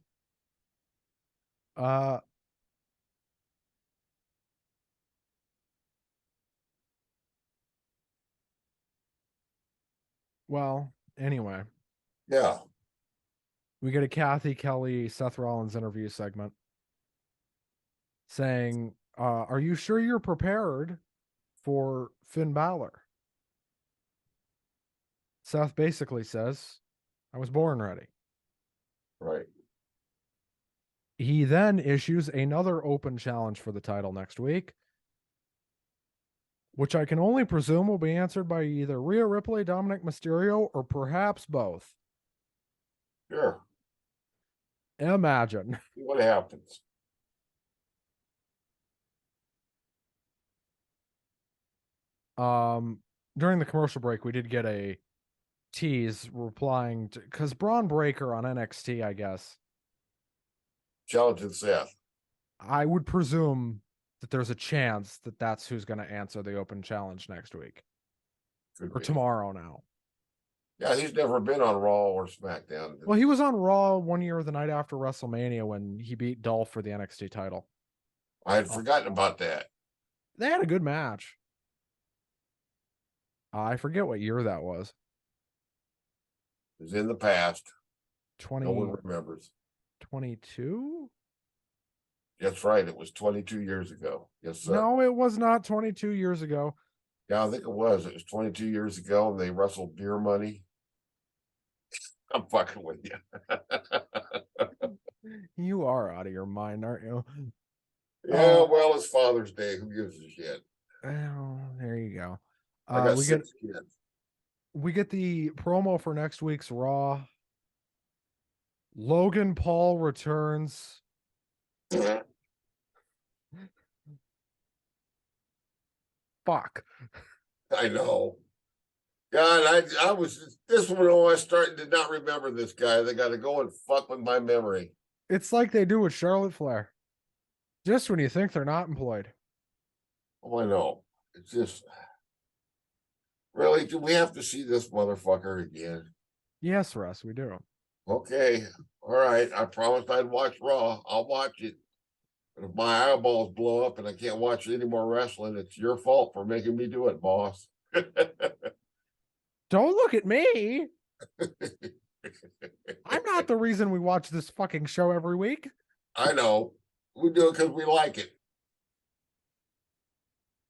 Well, anyway. Yeah. We get a Kathy Kelly, Seth Rollins interview segment saying, are you sure you're prepared for Finn Balor? Seth basically says, I was born ready. Right. He then issues another open challenge for the title next week, which I can only presume will be answered by either Rhea Ripley, Dominic Mysterio, or perhaps both. Sure. Imagine. See what happens. During the commercial break, we did get a tease replying to, because Braun Breaker on NXT, I guess. Challenging Seth. I would presume that there's a chance that that's who's going to answer the open challenge next week. Could or be. Tomorrow now. Yeah, he's never been on Raw or SmackDown. Well, he was on Raw one year, the night after WrestleMania, when he beat Dolph for the NXT title. I had forgotten about that. They had a good match. I forget what year that was. It was in the past. 20, no one remembers. 22? That's right. It was 22 years ago. Yes, sir. No, it was not 22 years ago. Yeah, I think it was. It was 22 years ago, and they wrestled Beer Money. I'm fucking with you. You are out of your mind, aren't you? Yeah, well, it's Father's Day. Who gives a shit? Oh, there you go. I got 6 kids. We get the promo for next week's Raw. Logan Paul returns. Fuck. I know. God, I was this one. I did not remember this guy. They got to go and fuck with my memory. It's like they do with Charlotte Flair. Just when you think they're not employed. Oh, I know. It's just really. Do we have to see this motherfucker again? Yes, Russ, we do. Okay, all right. I promised I'd watch Raw. I'll watch it. But if my eyeballs blow up and I can't watch any more wrestling, it's your fault for making me do it, boss. Don't look at me. I'm not the reason we watch this fucking show every week. I know. We do it because we like it.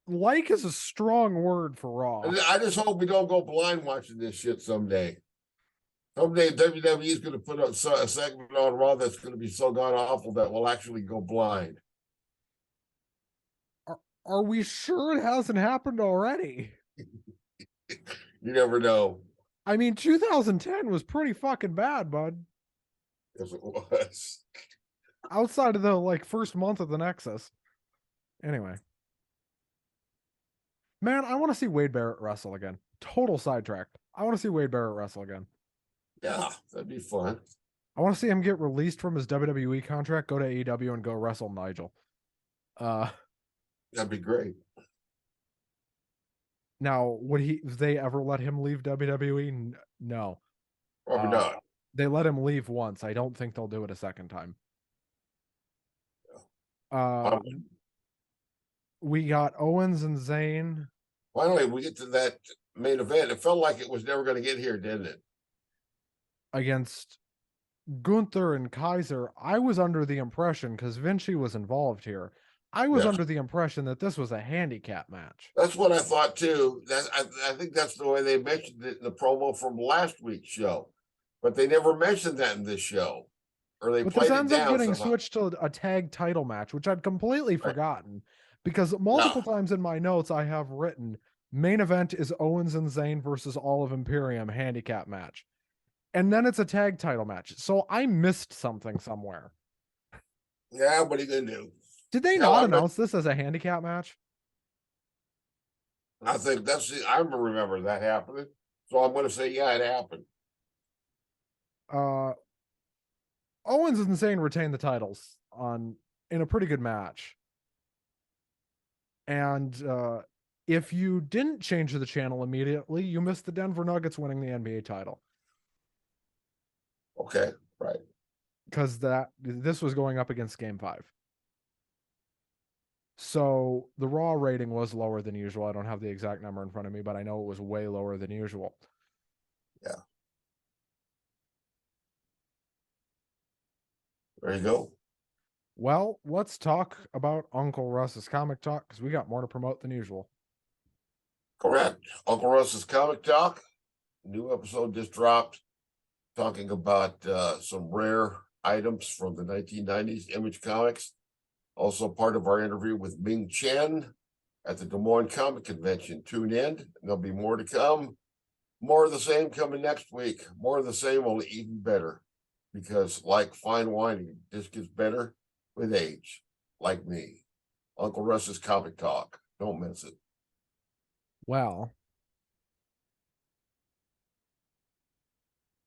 Like is a strong word for Raw. I just hope we don't go blind watching this shit someday. Someday WWE is going to put a segment on Raw that's going to be so god awful that we'll actually go blind. Are we sure it hasn't happened already? You never know. I mean, 2010 was pretty fucking bad, bud. Yes, it was. Outside of the first month of the Nexus. Anyway. Man, I want to see Wade Barrett wrestle again. Total sidetracked. I want to see Wade Barrett wrestle again. Yeah, that'd be fun. I want to see him get released from his WWE contract, go to AEW, and go wrestle Nigel. That'd be great. Now, would they ever let him leave WWE? No. Probably not. They let him leave once. I don't think they'll do it a second time. We got Owens and Zayn. Finally, we get to that main event. It felt like it was never going to get here, didn't it? Against Gunther and Kaiser. I was under the impression, because Vinci was involved here, I was under the impression that this was a handicap match. That's what I thought too. I think that's the way they mentioned it in the promo from last week's show, but they never mentioned that in this show, or they played it down. This ends up getting switched to a tag title match, which I'd completely forgotten, because multiple times in my notes I have written Main event is Owens and Zayn versus All of Imperium handicap match. And then it's a tag title match. So I missed something somewhere. Yeah, what are you gonna do? Did they Hell, not announce this as a handicap match? I think I remember that happening. So I'm gonna say, yeah, it happened. Owens and Zayn retain the titles in a pretty good match. And if you didn't change the channel immediately, you missed the Denver Nuggets winning the NBA title. Okay, right. Because this was going up against Game 5. So the Raw rating was lower than usual. I don't have the exact number in front of me, but I know it was way lower than usual. Yeah. There you go. Well, let's talk about Uncle Russ's Comic Talk because we got more to promote than usual. Correct. Uncle Russ's Comic Talk. New episode just dropped talking about some rare items from the 1990s Image Comics. Also part of our interview with Ming Chen at the Des Moines Comic Convention. Tune in. There'll be more to come. More of the same coming next week. More of the same, only even better. Because like fine wine, it just gets better with age. Like me. Uncle Russ's Comic Talk. Don't miss it. Well,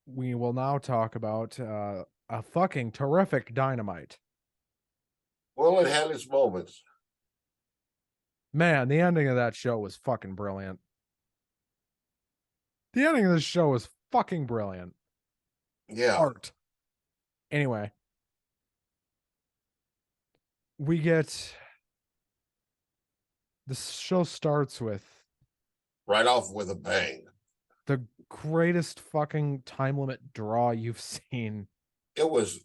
we will now talk about a fucking terrific Dynamite. Well, it had its moments. Man, the ending of that show was fucking brilliant. The ending of this show was fucking brilliant. Yeah. Art. Anyway, we get the show starts with Right off with a bang. the greatest fucking time limit draw you've seen. It was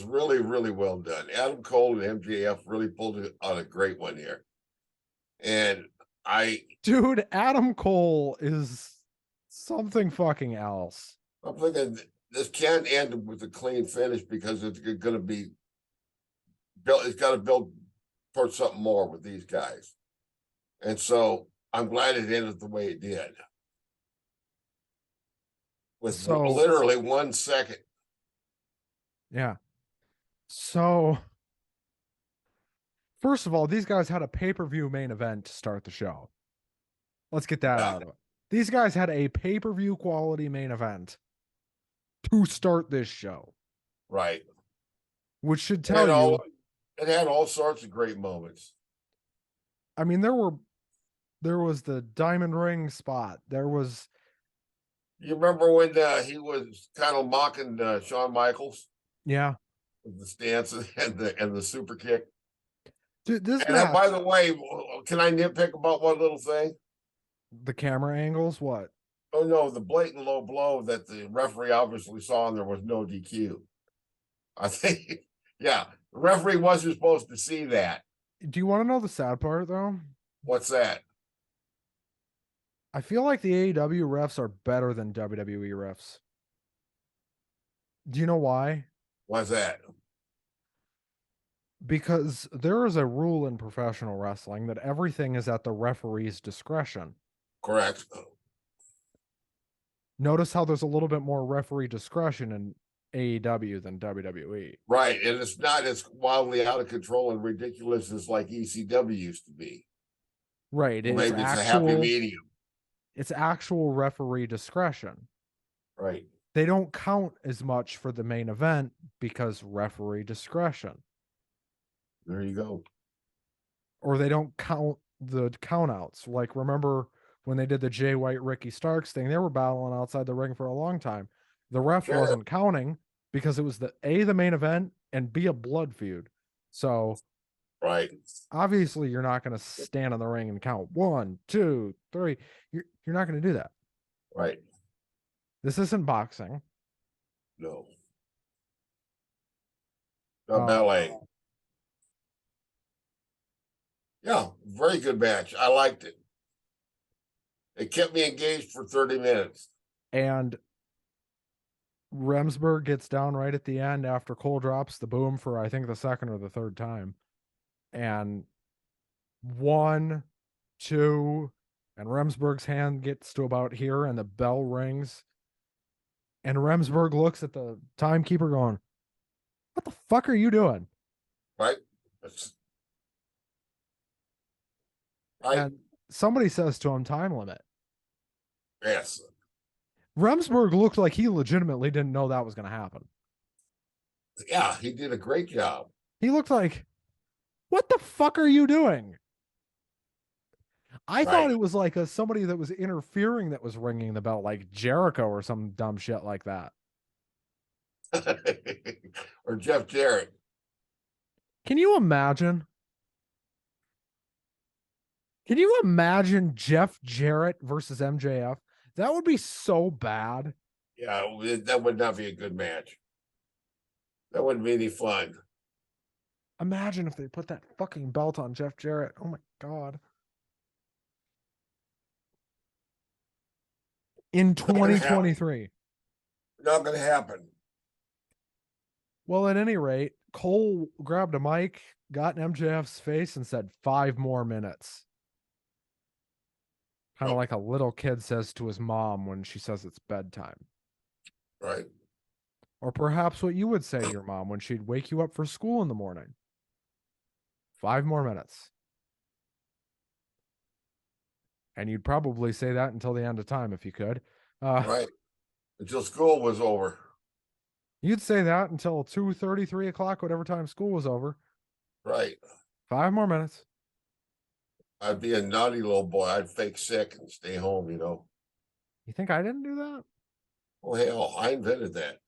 really, really well done. Adam Cole and MJF really pulled it on a great one here. And dude, Adam Cole is something fucking else. I'm thinking this can't end with a clean finish because it's going to be built. It's got to build towards something more with these guys. And so I'm glad it ended the way it did. With literally 1 second. Yeah. So, first of all, these guys had a pay-per-view main event to start the show. Let's get that out of it. These guys had a pay-per-view quality main event to start this show. Right. Which should tell you. It had all sorts of great moments. I mean, there was the diamond ring spot. There was. You remember when he was kind of mocking Shawn Michaels? Yeah. With the stance and the super kick. Dude, this and match, by the way, can I nitpick about one little thing? The camera angles, what? Oh no, the blatant low blow that the referee obviously saw, and there was no DQ. I think, yeah, the referee wasn't supposed to see that. Do you want to know the sad part, though? What's that? I feel like the AEW refs are better than WWE refs. Do you know why? Why's that? Because there is a rule in professional wrestling that everything is at the referee's discretion. Correct. Notice how there's a little bit more referee discretion in AEW than WWE. Right, and it's not as wildly out of control and ridiculous as like ECW used to be. Right. Well, maybe it's a happy medium. It's actual referee discretion. Right. They don't count as much for the main event because referee discretion. There you go. Or they don't count the countouts. Like, remember when they did the Jay White, Ricky Starks thing, they were battling outside the ring for a long time. The ref wasn't counting because it was the main event and B, a blood feud. So, right. Obviously, you're not going to stand in the ring and count 1, 2, 3. You're not going to do that. Right. This isn't boxing. No. Not ballet. Yeah, very good match. I liked it. It kept me engaged for 30 minutes. And Remsburg gets down right at the end after Cole drops the boom for, I think, the second or the third time. And 1, 2, And Remsburg's hand gets to about here, and the bell rings. And Remsburg looks at the timekeeper going, "What the fuck are you doing?" Right. Right. And somebody says to him, "Time limit." Yes. Remsburg looked like he legitimately didn't know that was going to happen. Yeah, he did a great job. He looked like, "What the fuck are you doing?" I thought it was like somebody that was interfering that was ringing the bell, like Jericho or some dumb shit like that. Or Jeff Jarrett. Can you imagine? Can you imagine Jeff Jarrett versus MJF? That would be so bad. Yeah, that would not be a good match. That wouldn't be any fun. Imagine if they put that fucking belt on Jeff Jarrett. Oh my God. In 2023. Not going to happen. Well, at any rate, Cole grabbed a mic, got in MJF's face, and said 5 more minutes. Kind of like a little kid says to his mom when she says it's bedtime. Right. Or perhaps what you would say to your mom when she'd wake you up for school in the morning. 5 more minutes. And you'd probably say that until the end of time if you could. Right. Until school was over. You'd say that until 2:30, 3 o'clock, whatever time school was over. Right. 5 more minutes. I'd be a naughty little boy. I'd fake sick and stay home, You think I didn't do that? Oh, hell, I invented that.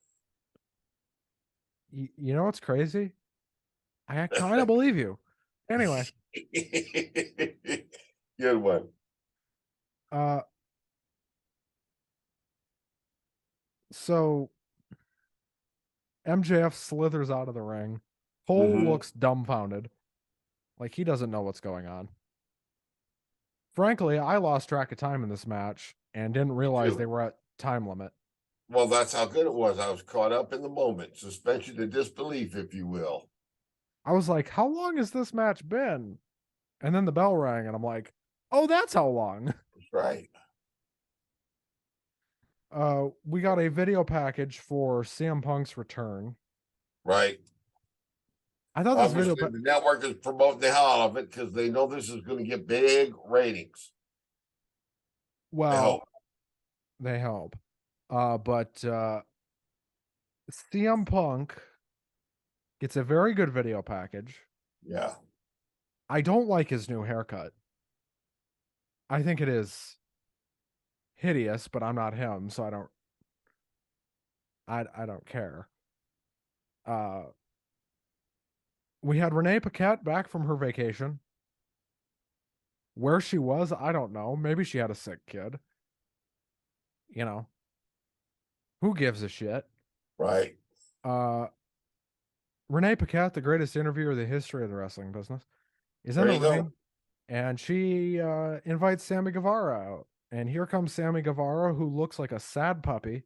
You know what's crazy? I kind of believe you. Anyway. Good one. So MJF slithers out of the ring. Cole looks dumbfounded. Like he doesn't know what's going on. Frankly, I lost track of time in this match and didn't realize they were at time limit. Well, that's how good it was. I was caught up in the moment. Suspension of disbelief, if you will. I was like, how long has this match been? And then the bell rang, and I'm like, oh, that's how long. That's right. We got a video package for CM Punk's return. Right. I thought this video the network is promoting the hell out of it because they know this is going to get big ratings. Well, they hope. But CM Punk gets a very good video package. Yeah. I don't like his new haircut. I think it is hideous, but I'm not him, so I don't care. We had Renee Paquette back from her vacation. Where she was, I don't know. Maybe she had a sick kid. Who gives a shit? Right. Renee Paquette, the greatest interviewer in the history of the wrestling business, is in the ring, and she invites Sammy Guevara out. And here comes Sammy Guevara, who looks like a sad puppy.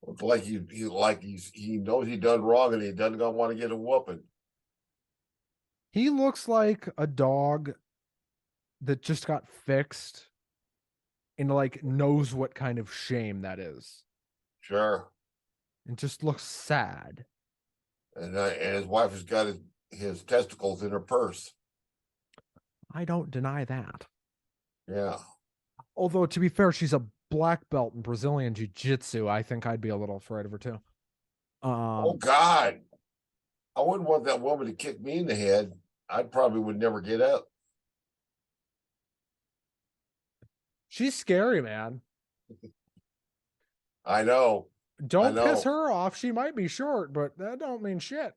Looks like he knows he done wrong and he doesn't want to get a whooping. He looks like a dog that just got fixed and like knows what kind of shame that is. Sure. And just looks sad. And his wife has got his testicles in her purse. I don't deny that. Yeah. Although, to be fair, she's a black belt in Brazilian Jiu-Jitsu. I think I'd be a little afraid of her, too. Oh, God. I wouldn't want that woman to kick me in the head. I probably would never get up. She's scary, man. I know. Don't piss her off. She might be short, but that don't mean shit.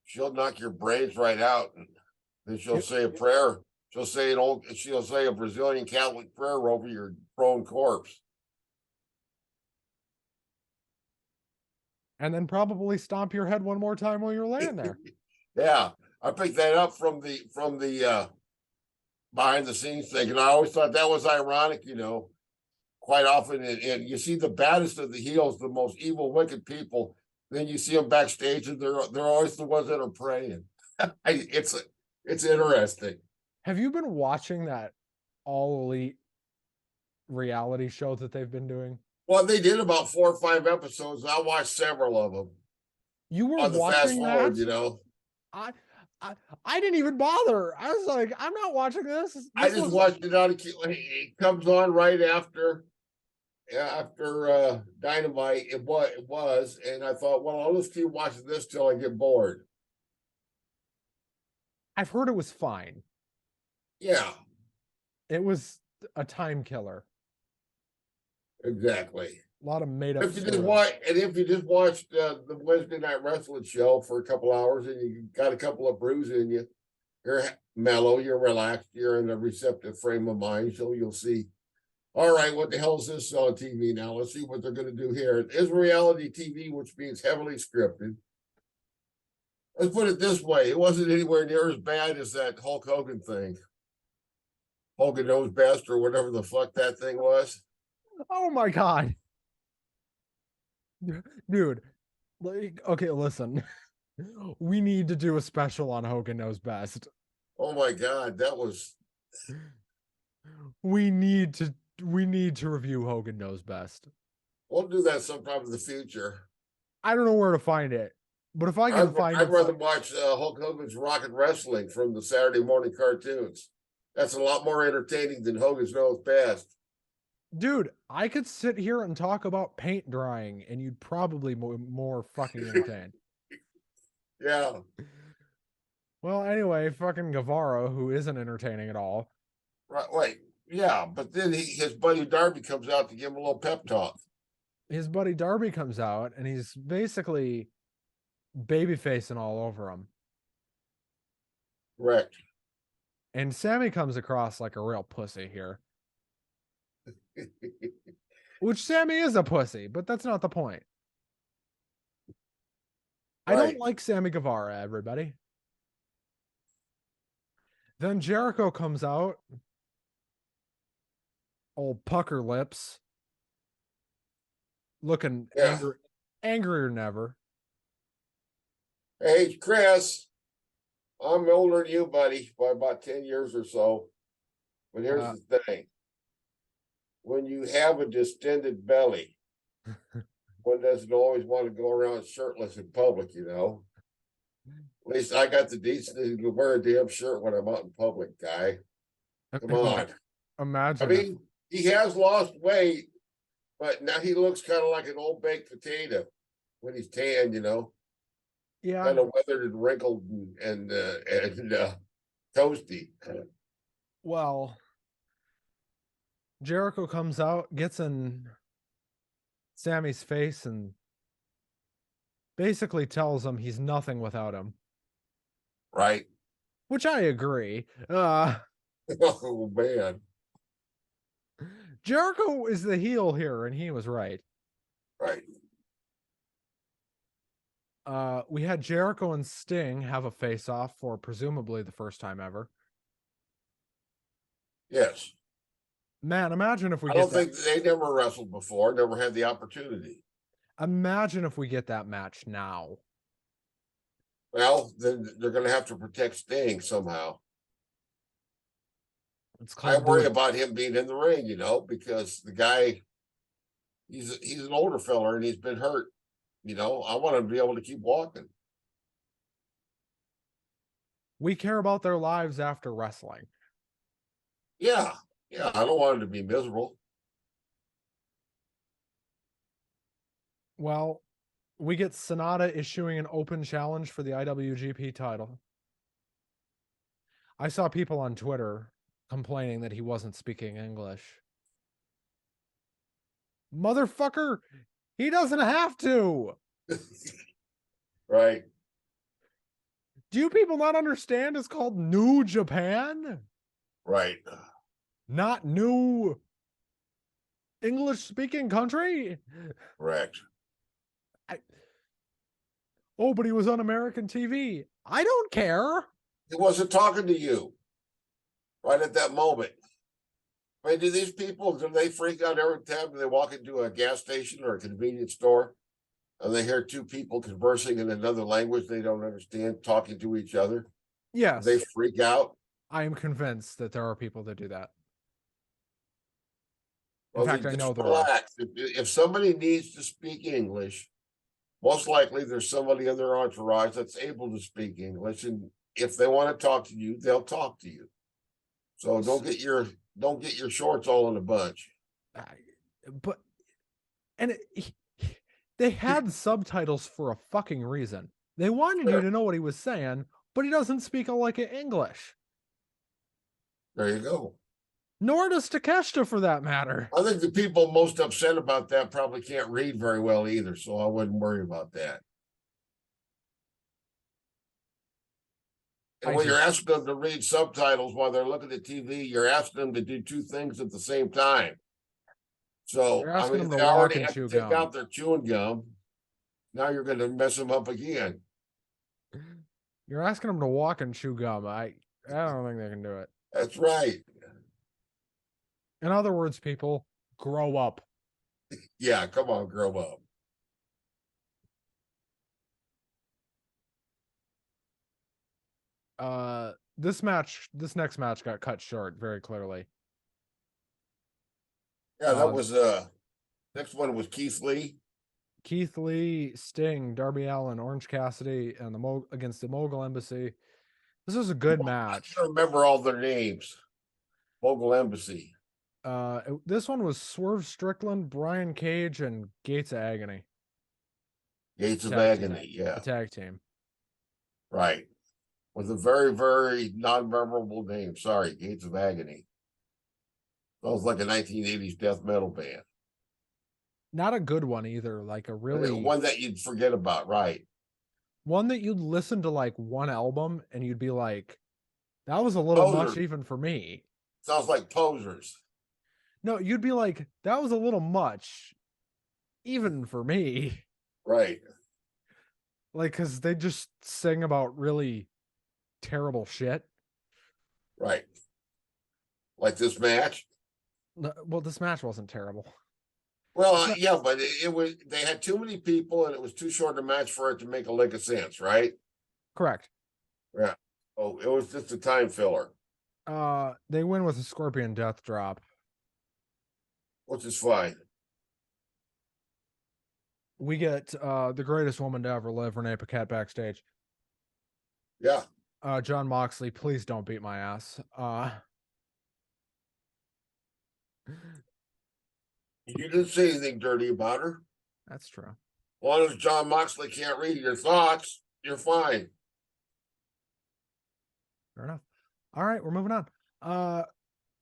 She'll knock your brains right out. And then she'll say a prayer. She'll say a Brazilian Catholic prayer over your prone corpse. And then probably stomp your head one more time while you're laying there. Yeah. I picked that up from the behind the scenes thing. And I always thought that was ironic, quite often. And you see the baddest of the heels, the most evil, wicked people. Then you see them backstage and they're always the ones that are praying. It's interesting. Have you been watching that all elite reality show that they've been doing? Well, they did about 4 or 5 episodes. I watched several of them You were on the fast watching that? forward. I, I I didn't even bother. I was like, I'm not watching this. I This just was watched it out of it comes on right after Dynamite. It was, and I thought, well, I'll just keep watching this till I get bored. I've heard it was fine. Yeah, It was a time killer. exactly. A lot of made up. If you just watched the Wednesday night wrestling show for a couple hours and you got a couple of brews in you, you're mellow, you're relaxed, you're in a receptive frame of mind, so you'll see. All right, what the hell is this on TV now? Let's see what they're going to do here. It is reality TV, which means heavily scripted. Let's put it this way: it wasn't anywhere near as bad as that Hulk Hogan thing. Hogan Knows Best, or whatever the fuck that thing was. Oh my god. Dude, like, okay, listen. We need to do a special on Hogan Knows Best. Oh my god, that was. We need to review Hogan Knows Best. We'll do that sometime in the future. I don't know where to find it, but if I can find it, I'd rather watch Hulk Hogan's Rocket Wrestling from the Saturday morning cartoons. That's a lot more entertaining than Hogan's Knows Best. Dude, I could sit here and talk about paint drying, and you'd probably more fucking entertained. Yeah. Well, anyway, fucking Guevara, who isn't entertaining at all. Right. Wait. Yeah, but then his buddy Darby comes out to give him a little pep talk. His buddy Darby comes out, and he's basically baby facing all over him. Correct. And Sammy comes across like a real pussy here. Which Sammy is a pussy, but that's not the point. Right. I don't like Sammy Guevara, everybody. Then Jericho comes out. Old pucker lips. Looking angrier than ever. Hey, Chris. I'm older than you, buddy, by about 10 years or so. But here's the thing. When you have a distended belly, one doesn't always want to go around shirtless in public, you know. At least I got the decency to wear a damn shirt when I'm out in public, guy. Come on. Imagine. I mean, he has lost weight, but now he looks kind of like an old baked potato when he's tan, you know. Yeah. Kind of weathered and wrinkled and toasty. Well, Jericho comes out, gets in Sammy's face, and basically tells him he's nothing without him. Right. Which I agree. Oh, man. Jericho is the heel here, and he was right. Right. We had Jericho and Sting have a face-off for presumably the first time ever. Yes. Man, imagine if we I don't think they never wrestled before, never had the opportunity. Imagine if we get that match now. Well, then they're going to have to protect Sting somehow. I worry about him being in the ring, you know, because the guy, he's an older fella and he's been hurt. You know, I want him to be able to keep walking. We care about their lives after wrestling. Yeah. Yeah, I don't want him to be miserable. Well, we get Sonata issuing an open challenge for the IWGP title. I saw people on Twitter complaining that he wasn't speaking English. Motherfucker, he doesn't have to. Right. Do you people not understand? It's called New Japan. Right. Not new English-speaking country. Correct. Oh, but he was on American TV. I don't care. He wasn't talking to you right at that moment. I mean, do these people, do they freak out every time they walk into a gas station or a convenience store and they hear two people conversing in another language they don't understand, talking to each other? Yes. They freak out. I am convinced that there are people that do that. In Well, fact, I just know there are. relax. If somebody needs to speak English, most likely there's somebody in their entourage that's able to speak English, and if they want to talk to you, they'll talk to you. So don't get your shorts all in a bunch. But they had subtitles for a fucking reason. They wanted you to know what he was saying, but he doesn't speak a lick of English. There you go. Nor does Takeshita, for that matter. I think the people most upset about that probably can't read very well either, so I wouldn't worry about that. And when you're asking them to read subtitles while they're looking at TV, you're asking them to do two things at the same time. So, I mean, they already have to take out their chewing gum. Now you're going to mess them up again. You're asking them to walk and chew gum. I don't think they can do it. That's right. In other words, people, grow up. Yeah, come on, grow up. This next match got cut short very clearly. Yeah, that was next one was Keith Lee. Keith Lee, Sting, Darby Allin, Orange Cassidy, and against the Mogul Embassy. This was a good match. I remember all their names. Mogul Embassy. This one was Swerve Strickland, Brian Cage, and Gates of Agony. Gates of Agony, yeah. The tag team. Right. With a very, very non-memorable name. Sorry, Gates of Agony. Sounds like a 1980s death metal band. Not a good one either. Like a really one that you'd forget about, right? One that you'd listen to like one album and you'd be like, that was a little much even for me. Sounds like Posers. No, you'd be like, that was a little much even for me. Right. Like, because they just sing about really terrible shit. Right. Like this match? Well, this match wasn't terrible. Well, yeah, but it was, they had too many people and it was too short a match for it to make a lick of sense, right? Correct. Yeah. Oh, it was just a time filler. They win with a Scorpion Death Drop. Which is fine. We get the greatest woman to ever live, Renee Paquette, backstage. Yeah. John Moxley, please don't beat my ass. You didn't say anything dirty about her. That's true. As long as John Moxley can't read your thoughts, you're fine. Fair enough. All right, we're moving on.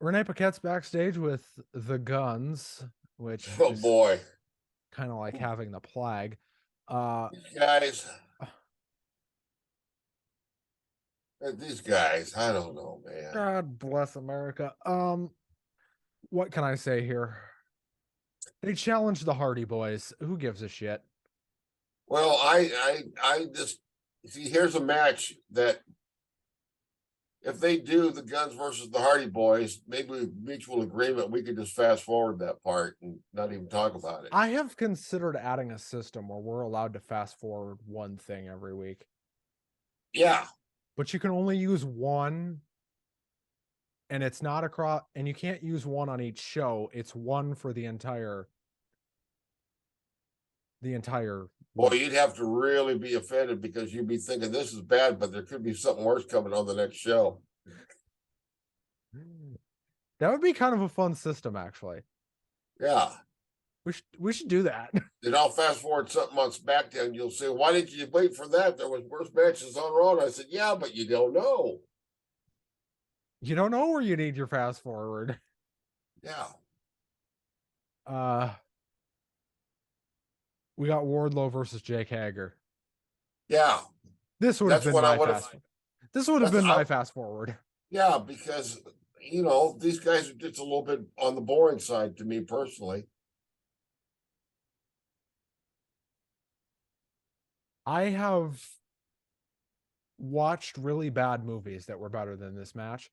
Renee Paquette's backstage with the Guns, which boy, kind of like having the plague. These guys, I don't know, man. God bless America. What can I say here? They challenged the Hardy Boys. Who gives a shit? Well, I just see. Here's a match that if they do the Guns versus the Hardy Boys, maybe with mutual agreement, we could just fast forward that part and not even talk about it. I have considered adding a system where we're allowed to fast forward one thing every week. Yeah. But you can only use one, and it's not across, and you can't use one on each show. It's one for the entire. Well, you'd have to really be offended because you'd be thinking this is bad, but there could be something worse coming on the next show. That would be kind of a fun system, actually. Yeah. We should do that. Then I'll fast forward something on SmackDown. You'll say, why did you wait for that? There was worse matches on Raw. And I said, yeah, but you don't know. You don't know where you need your fast forward. Yeah. We got Wardlow versus Jake Hager. Yeah. This would have been my fast. This would have been my fast forward. Yeah, because you know, these guys are just a little bit on the boring side to me personally. I have watched really bad movies that were better than this match.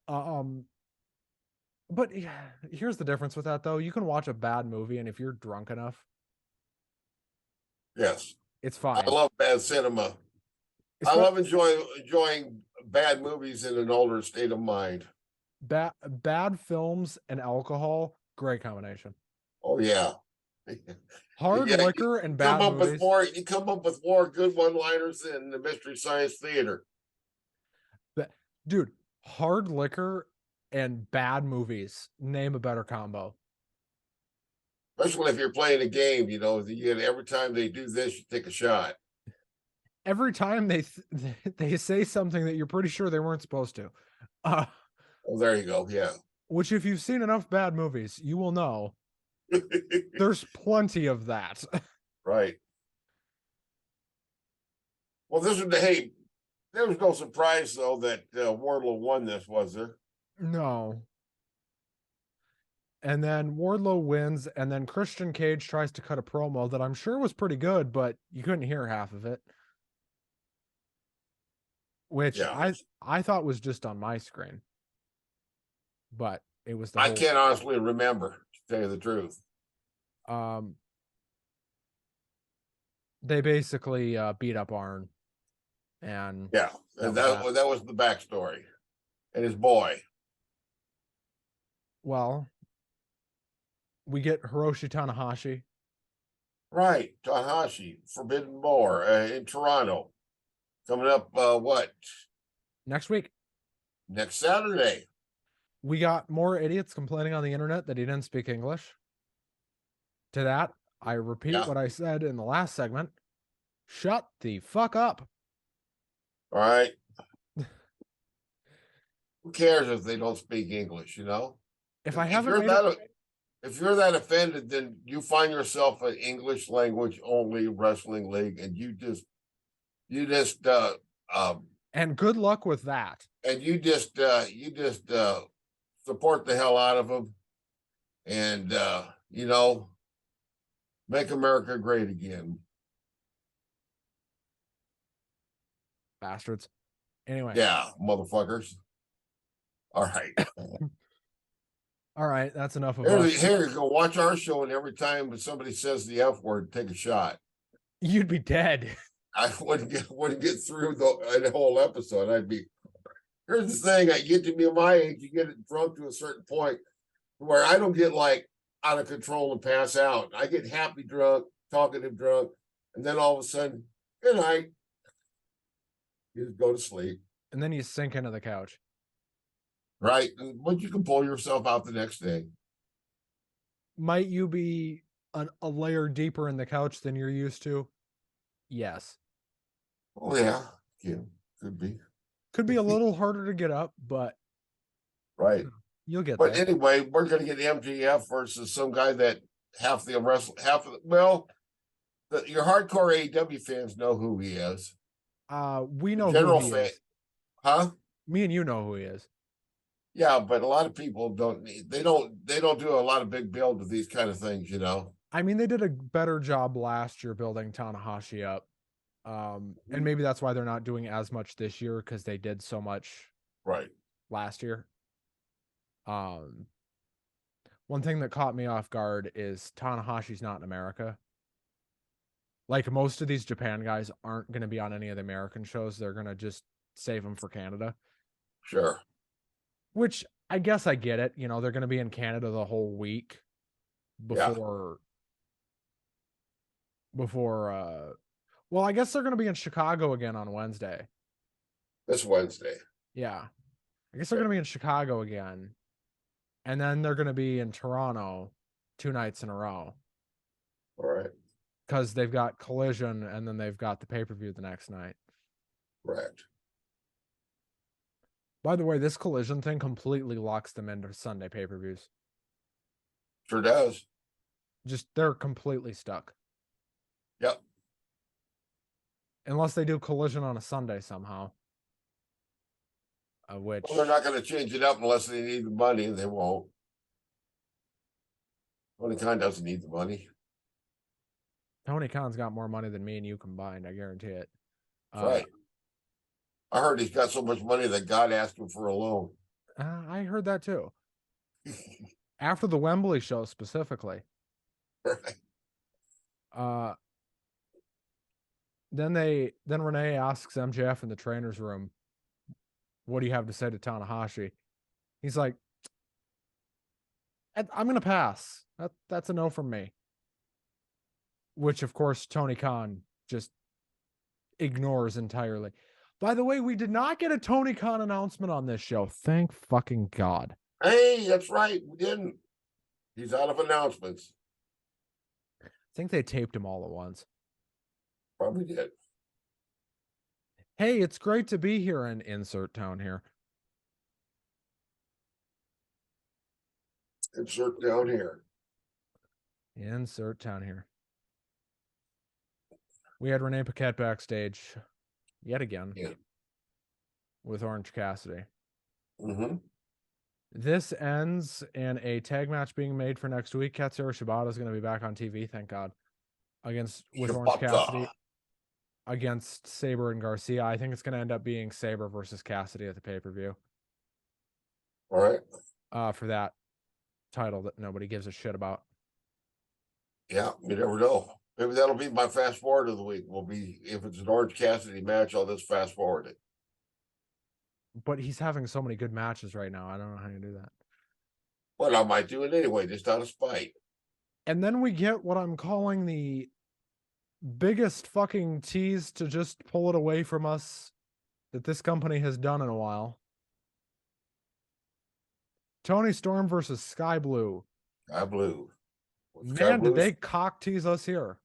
But here's the difference with that, though. You can watch a bad movie, and if you're drunk enough, yes, it's fine. I love bad cinema. I love enjoying bad movies in an older state of mind. Bad films and alcohol, great combination. Oh yeah. Hard Yeah, liquor and bad movies. You come up with more good one-liners than the Mystery Science Theater. Dude, hard liquor and bad movies. Name a better combo. Especially if you're playing a game, you know, every time they do this, you take a shot. Every time they say something that you're pretty sure they weren't supposed to. Oh, there you go. Yeah. Which, if you've seen enough bad movies, you will know there's plenty of that. Right. Well, hey, there was no surprise though that Wardlow won this, was there? No. And then Wardlow wins, and then Christian Cage tries to cut a promo that I'm sure was pretty good, but you couldn't hear half of it. Which Yeah. I thought was just on my screen. But it was I can't honestly remember, to tell you the truth. They basically beat up Arn. And yeah, and that was the backstory. And his boy. Well, we get Hiroshi Tanahashi. Right, Tanahashi, Forbidden Door in Toronto. Coming up, what? Next week. Next Saturday. We got more idiots complaining on the internet that he didn't speak English. To that, I repeat what I said in the last segment. Shut the fuck up. All right. Who cares if they don't speak English, you know? If you're that offended, then you find yourself an English language only wrestling league, and you just and good luck with that. And you just support the hell out of them, and you know, make America great again. Bastards. Anyway. Yeah, motherfuckers. All right. All right, that's enough of us. Here, go watch our show, and every time somebody says the F word, take a shot. You'd be dead. I wouldn't get through the whole episode. I'd be. Here's the thing: I get to be my age, you get drunk to a certain point where I don't get like out of control and pass out. I get happy drunk, talkative drunk, and then all of a sudden, good night. You just go to sleep, and then you sink into the couch. Right, but you can pull yourself out the next day. Might you be a layer deeper in the couch than you're used to? Yes. Oh yeah, could be. Could be a little harder to get up, but right, you'll get there. But anyway, we're going to get MJF versus some guy that your hardcore AEW fans know who he is. We know general who he fan, is. Huh? Me and you know who he is. Yeah, but a lot of people don't. They don't do a lot of big build to these kind of things, you know. I mean, they did a better job last year building Tanahashi up, and maybe that's why they're not doing as much this year because they did so much last year. One thing that caught me off guard is Tanahashi's not in America. Like most of these Japan guys aren't going to be on any of the American shows. They're going to just save them for Canada. Sure. Which I guess I get it. You know, they're going to be in Canada the whole week before. Well, I guess they're going to be in Chicago again on Wednesday. This Wednesday. Yeah. I guess they're going to be in Chicago again. And then they're going to be in Toronto 2 nights in a row. All right. Because they've got Collision and then they've got the pay-per-view the next night. Right. By the way, this Collision thing completely locks them into Sunday pay-per-views. Sure does. Just, they're completely stuck. Yep. Unless they do Collision on a Sunday somehow. Which... Well, they're not going to change it up unless they need the money, and they won't. Tony Khan doesn't need the money. Tony Khan's got more money than me and you combined, I guarantee it. Right. I heard he's got so much money that God asked him for a loan. I heard that too. After the Wembley show specifically. Right. Then Renee asks MJF in the trainer's room, what do you have to say to Tanahashi? He's like, I'm going to pass. That's a no from me. Which, of course, Tony Khan just ignores entirely. By the way, we did not get a Tony Khan announcement on this show. Thank fucking God. Hey, that's right. We didn't. He's out of announcements. I think they taped him all at once. Probably did. Hey, it's great to be here in Insert Town here. Insert down here. Insert Town here. We had Renee Paquette backstage yet again with Orange Cassidy. Mm-hmm. This ends in a tag match being made for next week. Katsura Shibata is going to be back on TV, thank God, with Orange Cassidy against Sabre and Garcia. I think it's going to end up being Sabre versus Cassidy at the pay-per-view. All right. For that title that nobody gives a shit about. Yeah, you never know. Maybe that'll be my fast forward of the week. Will be if it's an Orange Cassidy match, I'll just fast forward it. But he's having so many good matches right now. I don't know how you do that. Well, I might do it anyway, just out of spite. And then we get what I'm calling the biggest fucking tease to just pull it away from us that this company has done in a while. Tony Storm versus Sky Blue. Sky Blue. Man, did they cock tease us here?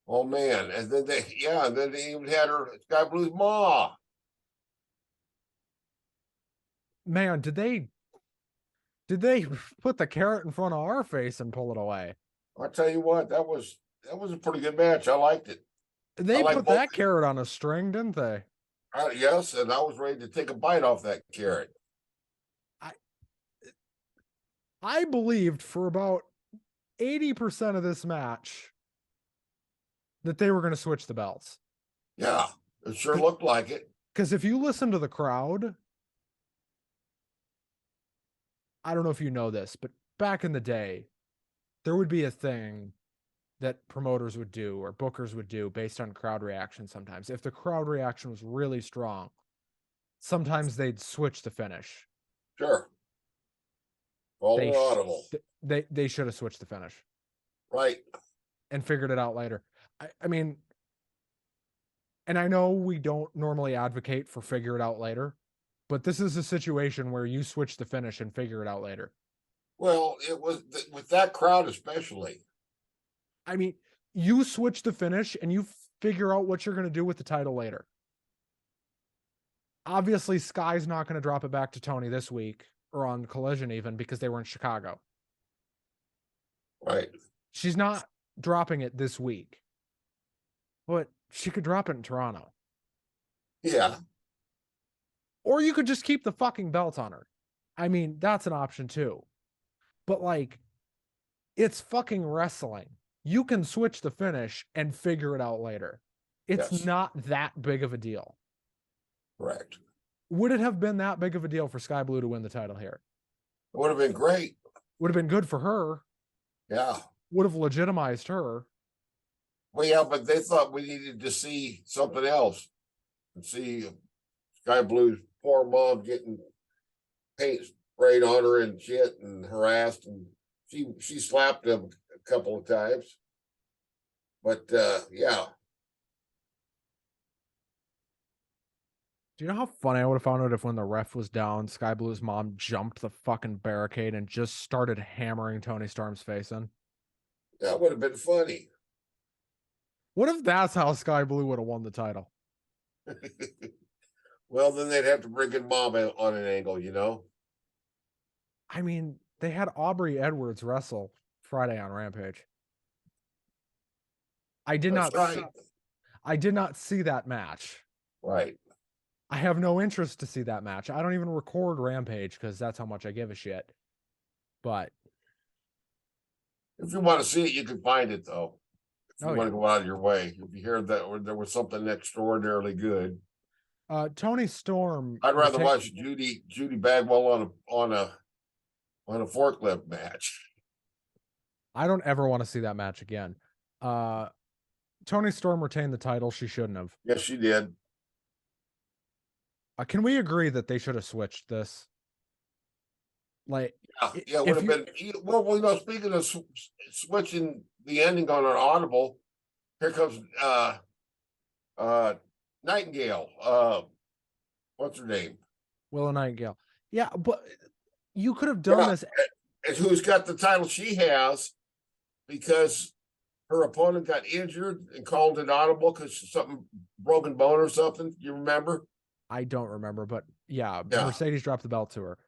Oh man! And then they even had her Sky Blue's ma. Man, did they put the carrot in front of our face and pull it away? I'll tell you what, that was a pretty good match. I liked it. They put that carrot on a string, didn't they? Yes, and I was ready to take a bite off that carrot. I believed for about 80% of this match that they were going to switch the belts. Yeah, it sure looked like it. Because if you listen to the crowd, I don't know if you know this, but back in the day, there would be a thing that promoters would do or bookers would do based on crowd reaction sometimes. If the crowd reaction was really strong, sometimes they'd switch the finish. Sure. Audible. They should have switched the finish. Right. And figured it out later. I mean, and I know we don't normally advocate for figure it out later, but this is a situation where you switch the finish and figure it out later. Well, it was with that crowd especially. I mean, you switch the finish and you figure out what you're going to do with the title later. Obviously, Sky's not going to drop it back to Tony this week or on Collision even because they were in Chicago. Right. She's not dropping it this week. But she could drop it in Toronto. Yeah. Or you could just keep the fucking belt on her. I mean, that's an option too. But like, it's fucking wrestling. You can switch the finish and figure it out later. It's not that big of a deal. Correct. Would it have been that big of a deal for Sky Blue to win the title here? It would have been great. Would have been good for her. Yeah. Would have legitimized her. Well, yeah, but they thought we needed to see something else. And see Sky Blue's poor mom getting paint sprayed on her and shit and harassed. And she slapped him a couple of times. But, yeah. Do you know how funny I would have found it if when the ref was down, Sky Blue's mom jumped the fucking barricade and just started hammering Tony Storm's face in? That would have been funny. What if that's how Sky Blue would have won the title? Well, then they'd have to bring in mom on an angle, you know? I mean, they had Aubrey Edwards wrestle Friday on Rampage. I did not see that match. Right. I have no interest to see that match. I don't even record Rampage because that's how much I give a shit. But if you want to see it, you can find it though. If you want to go out of your way. If you hear that there was something extraordinarily good. Tony Storm. I'd rather watch Judy Bagwell on a forklift match. I don't ever want to see that match again. Tony Storm retained the title. She shouldn't have. Yes, she did. Can we agree that they should have switched this? Like, Yeah, it would if have been. Well, speaking of switching the ending on an Audible, here comes uh Nightingale. What's her name? Willow Nightingale. Yeah, but you could have done Yeah, this. and who's got the title she has because her opponent got injured and called it audible because something broken bone or something. You remember? I don't remember, but yeah, Yeah, Mercedes dropped the belt to her,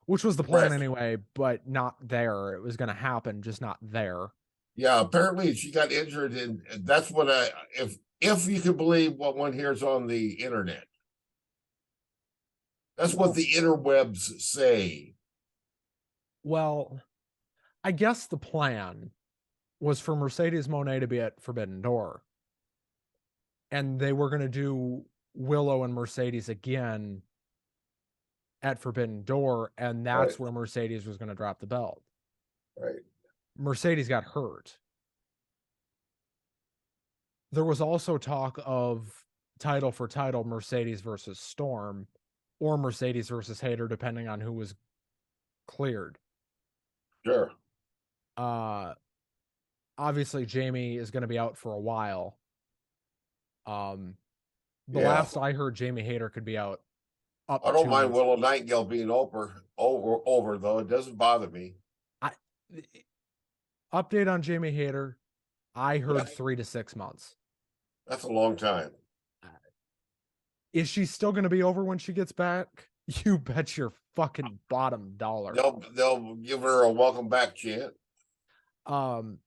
which was the plan correct. anyway, but not there. It was going to happen, just not there. Yeah, apparently she got injured, and that's what if you can believe what one hears on the internet. That's what the interwebs say. Well, I guess the plan was for Mercedes Moné to be at Forbidden Door, and they were going to do Willow and Mercedes again at Forbidden Door, and that's Right, where Mercedes was going to drop the belt. right. Mercedes got hurt. There was also talk of title for title Mercedes versus Storm or Mercedes versus Hayter, depending on who was cleared. Sure. Obviously Jamie is going to be out for a while. The Yeah. last I heard, Jamie Hayter could be out up I don't 2 mind months. Willow Nightingale being over though. It doesn't bother me. I update on Jamie Hayter. I heard Yeah, 3 to 6 months. that's a long time. Is she still going to be over when she gets back? You bet your fucking bottom dollar. They'll give her a welcome back chant. Statlander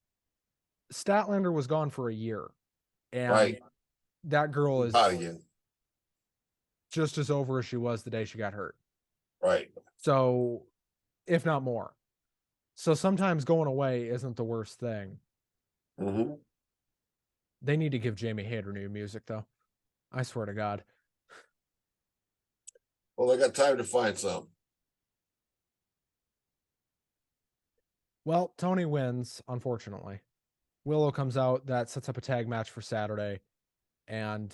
was gone for a year, and Right. that girl is Out again. just as over as she was the day she got hurt. Right. So, if not more. So sometimes going away isn't the worst thing. Mm-hmm. They need to give Jamie Hayter new music, though. I swear to God. Well, they got time to find some. Well, Tony wins, unfortunately. Willow comes out. That sets up a tag match for Saturday. And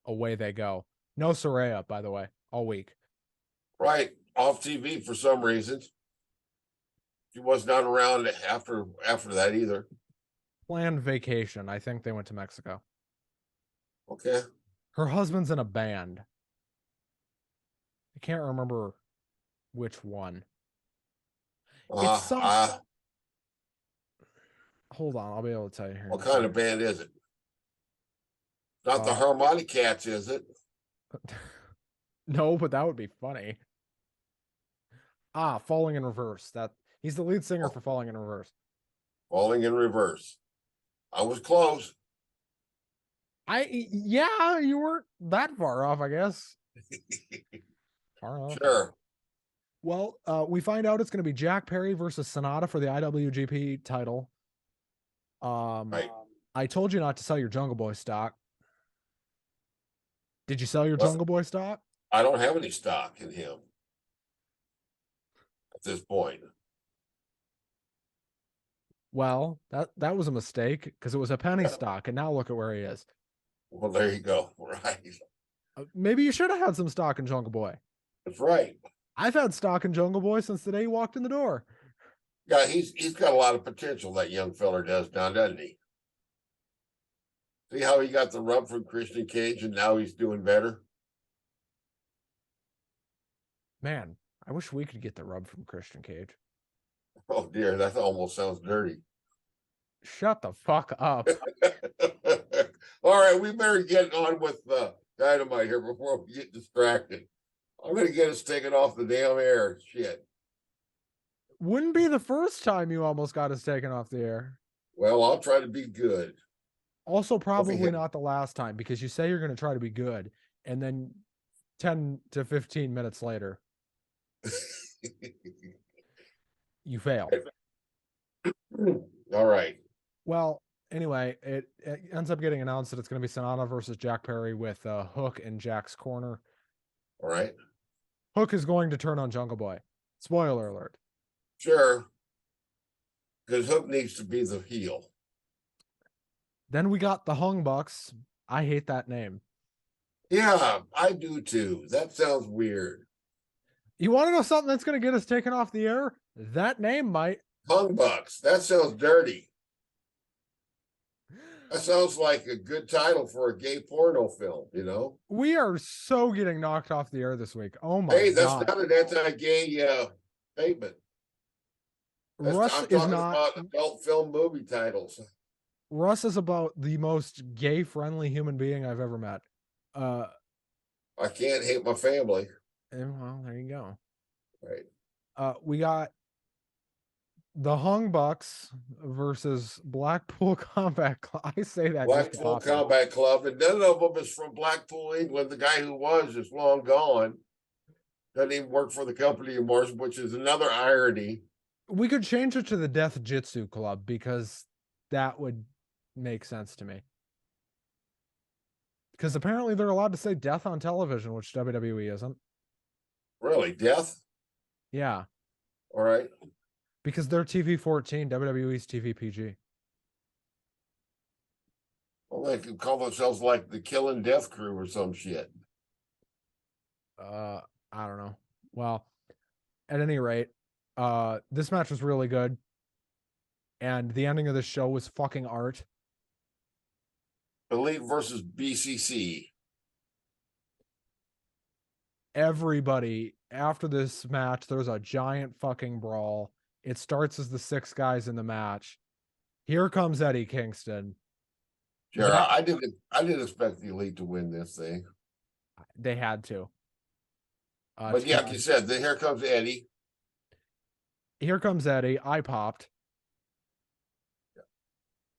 away they go. No Saraya, by the way, all week. Right. Off TV for some reason. She was not around after that either. Planned vacation. I think they went to Mexico. Okay. Her husband's in a band. I can't remember which one. It's some. Hold on, I'll be able to tell you here. What kind of band is it? Not the Harmonic Cats, is it? No, but that would be funny. Falling in Reverse. That he's the lead singer for Falling in Reverse. Falling in Reverse. I was close. Yeah, you weren't that far off, I guess. Far off. Sure. Well, we find out it's going to be Jack Perry versus Sonata for the IWGP title. Right. I told you not to sell your Jungle Boy stock. Did you sell your Jungle Boy stock? I don't have any stock in him at this point. Well, that was a mistake because it was a penny stock, and now look at where he is. Well, there you go. Right. Maybe you should have had some stock in Jungle Boy. That's right. I've had stock in Jungle Boy since the day he walked in the door. Yeah, he's got a lot of potential, that young feller does now, doesn't he? See how he got the rub from Christian Cage and now he's doing better? Man, I wish we could get the rub from Christian Cage. Oh dear, that almost sounds dirty. Shut the fuck up. All right, we better get on with Dynamite here before we get distracted. I'm going to get us taken off the damn air. Shit. Wouldn't be the first time you almost got us taken off the air. Well, I'll try to be good. Also, probably not the last time because you say you're going to try to be good, and then 10 to 15 minutes later, you fail. All right. Well, anyway, it ends up getting announced that it's going to be Sonata versus Jack Perry with Hook in Jack's corner. All right. Hook is going to turn on Jungle Boy. Spoiler alert. Sure. Because Hook needs to be the heel. Then we got the Hung Bucks. I hate that name. Yeah, I do too. That sounds weird. You want to know something that's going to get us taken off the air? That name might. Hung Bucks. That sounds dirty. That sounds like a good title for a gay porno film, you know? We are so getting knocked off the air this week. Oh my Hey, that's God. not an anti-gay statement. Russ I'm is talking not. about adult film movie titles. Russ is about the most gay friendly human being I've ever met. I can't hate my family. And well, there you go. Right. We got the Hung Bucks versus Blackpool Combat Club. I say that Blackpool Combat Club, and none of them is from Blackpool, England. The guy who was is long gone. Doesn't even work for the company anymore, which is another irony. We could change it to the Death Jitsu Club because that would make sense to me. Because apparently they're allowed to say death on television, which WWE isn't. Really, death? Yeah. All right. Because they're TV 14, WWE's TV PG. Well, they could call themselves like the Kill and Death Crew or some shit. I don't know. Well, at any rate, this match was really good. And the ending of the show was fucking art. Elite versus BCC. Everybody, after this match, there's a giant fucking brawl. It starts as the 6 guys in the match. Here comes Eddie Kingston. Sure, I didn't expect the Elite to win this thing. They had to. But yeah, like you said, here comes Eddie. Here comes Eddie. I popped.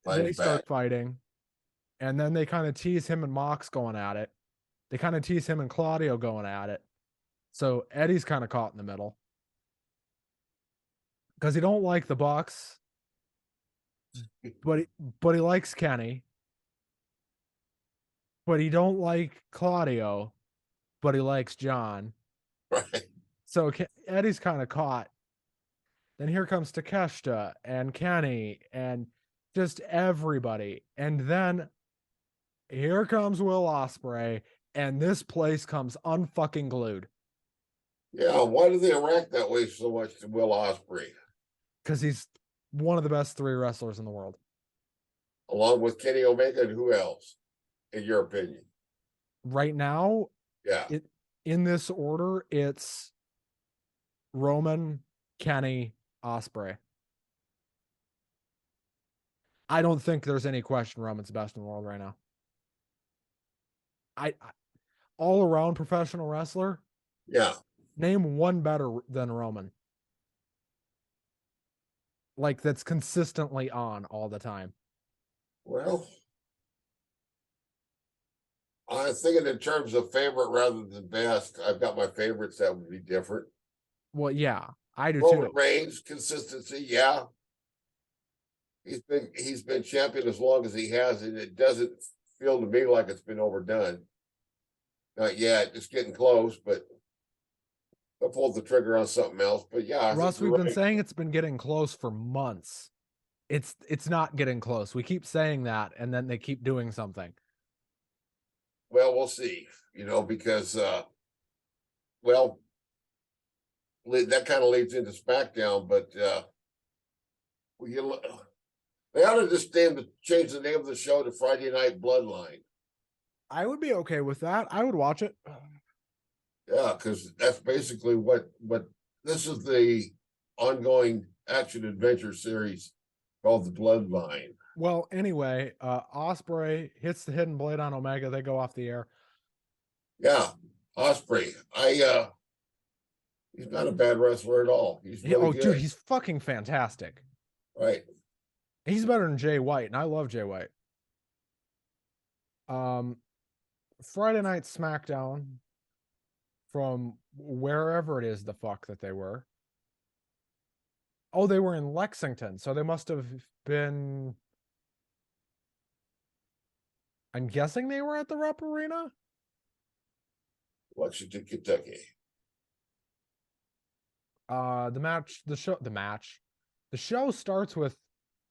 Yeah. They start fighting. And then they kind of tease him and Mox going at it. They kind of tease him and Claudio going at it. So Eddie's kind of caught in the middle. Because he don't like the Bucks. But he likes Kenny. But he don't like Claudio. But he likes John. Right. So Eddie's kind of caught. Then here comes Takeshita and Kenny and just everybody. And then here comes Will Ospreay, and this place comes unfucking glued. Yeah, why do they react that way so much to Will Ospreay? Because he's one of the best 3 wrestlers in the world. Along with Kenny Omega and who else, in your opinion? Right now, yeah, in this order, it's Roman, Kenny, Ospreay. I don't think there's any question Roman's the best in the world right now. I all around professional wrestler. Yeah. Name one better than Roman. Like that's consistently on all the time. Well, I'm thinking in terms of favorite rather than best. I've got my favorites that would be different. Well, yeah, I do Roman too. Reigns, consistency, yeah. He's been champion as long as he has, and it doesn't feel to me like it's been overdone. Not yet. It's getting close, but I pulled the trigger on something else. But yeah, Russ, we've been saying it's been getting close for months. It's not getting close. We keep saying that, and then they keep doing something. Well, we'll see. You know, because well, that kind of leads into SmackDown, but they ought to just change the name of the show to Friday Night Bloodline. I would be okay with that. I would watch it. Yeah, because that's basically what this is, the ongoing action adventure series called The Bloodline. Well, anyway, Ospreay hits the hidden blade on Omega. They go off the air. Yeah, Ospreay. He's not a bad wrestler at all. He's really good. Dude, he's fucking fantastic. Right. He's better than Jay White, and I love Jay White. Friday Night SmackDown from wherever it is the fuck that they were. Oh, they were in Lexington, so they must have been... I'm guessing they were at the Rupp Arena? Lexington, Kentucky. The show starts with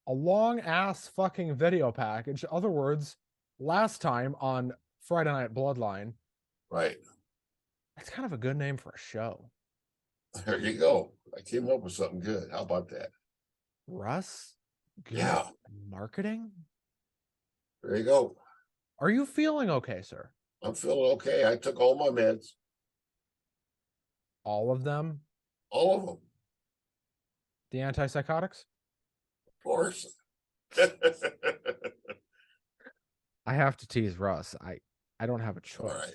a long ass fucking video package. In other words, last time on Friday Night Bloodline. Right. That's kind of a good name for a show. There you go. I came up with something good. How about that? Russ, good Yeah. marketing. There you go. Are you feeling okay, sir? I'm feeling okay. I took all my meds, All of them? all of them, The antipsychotics? of course. I have to tease Russ. I don't have a All choice. right.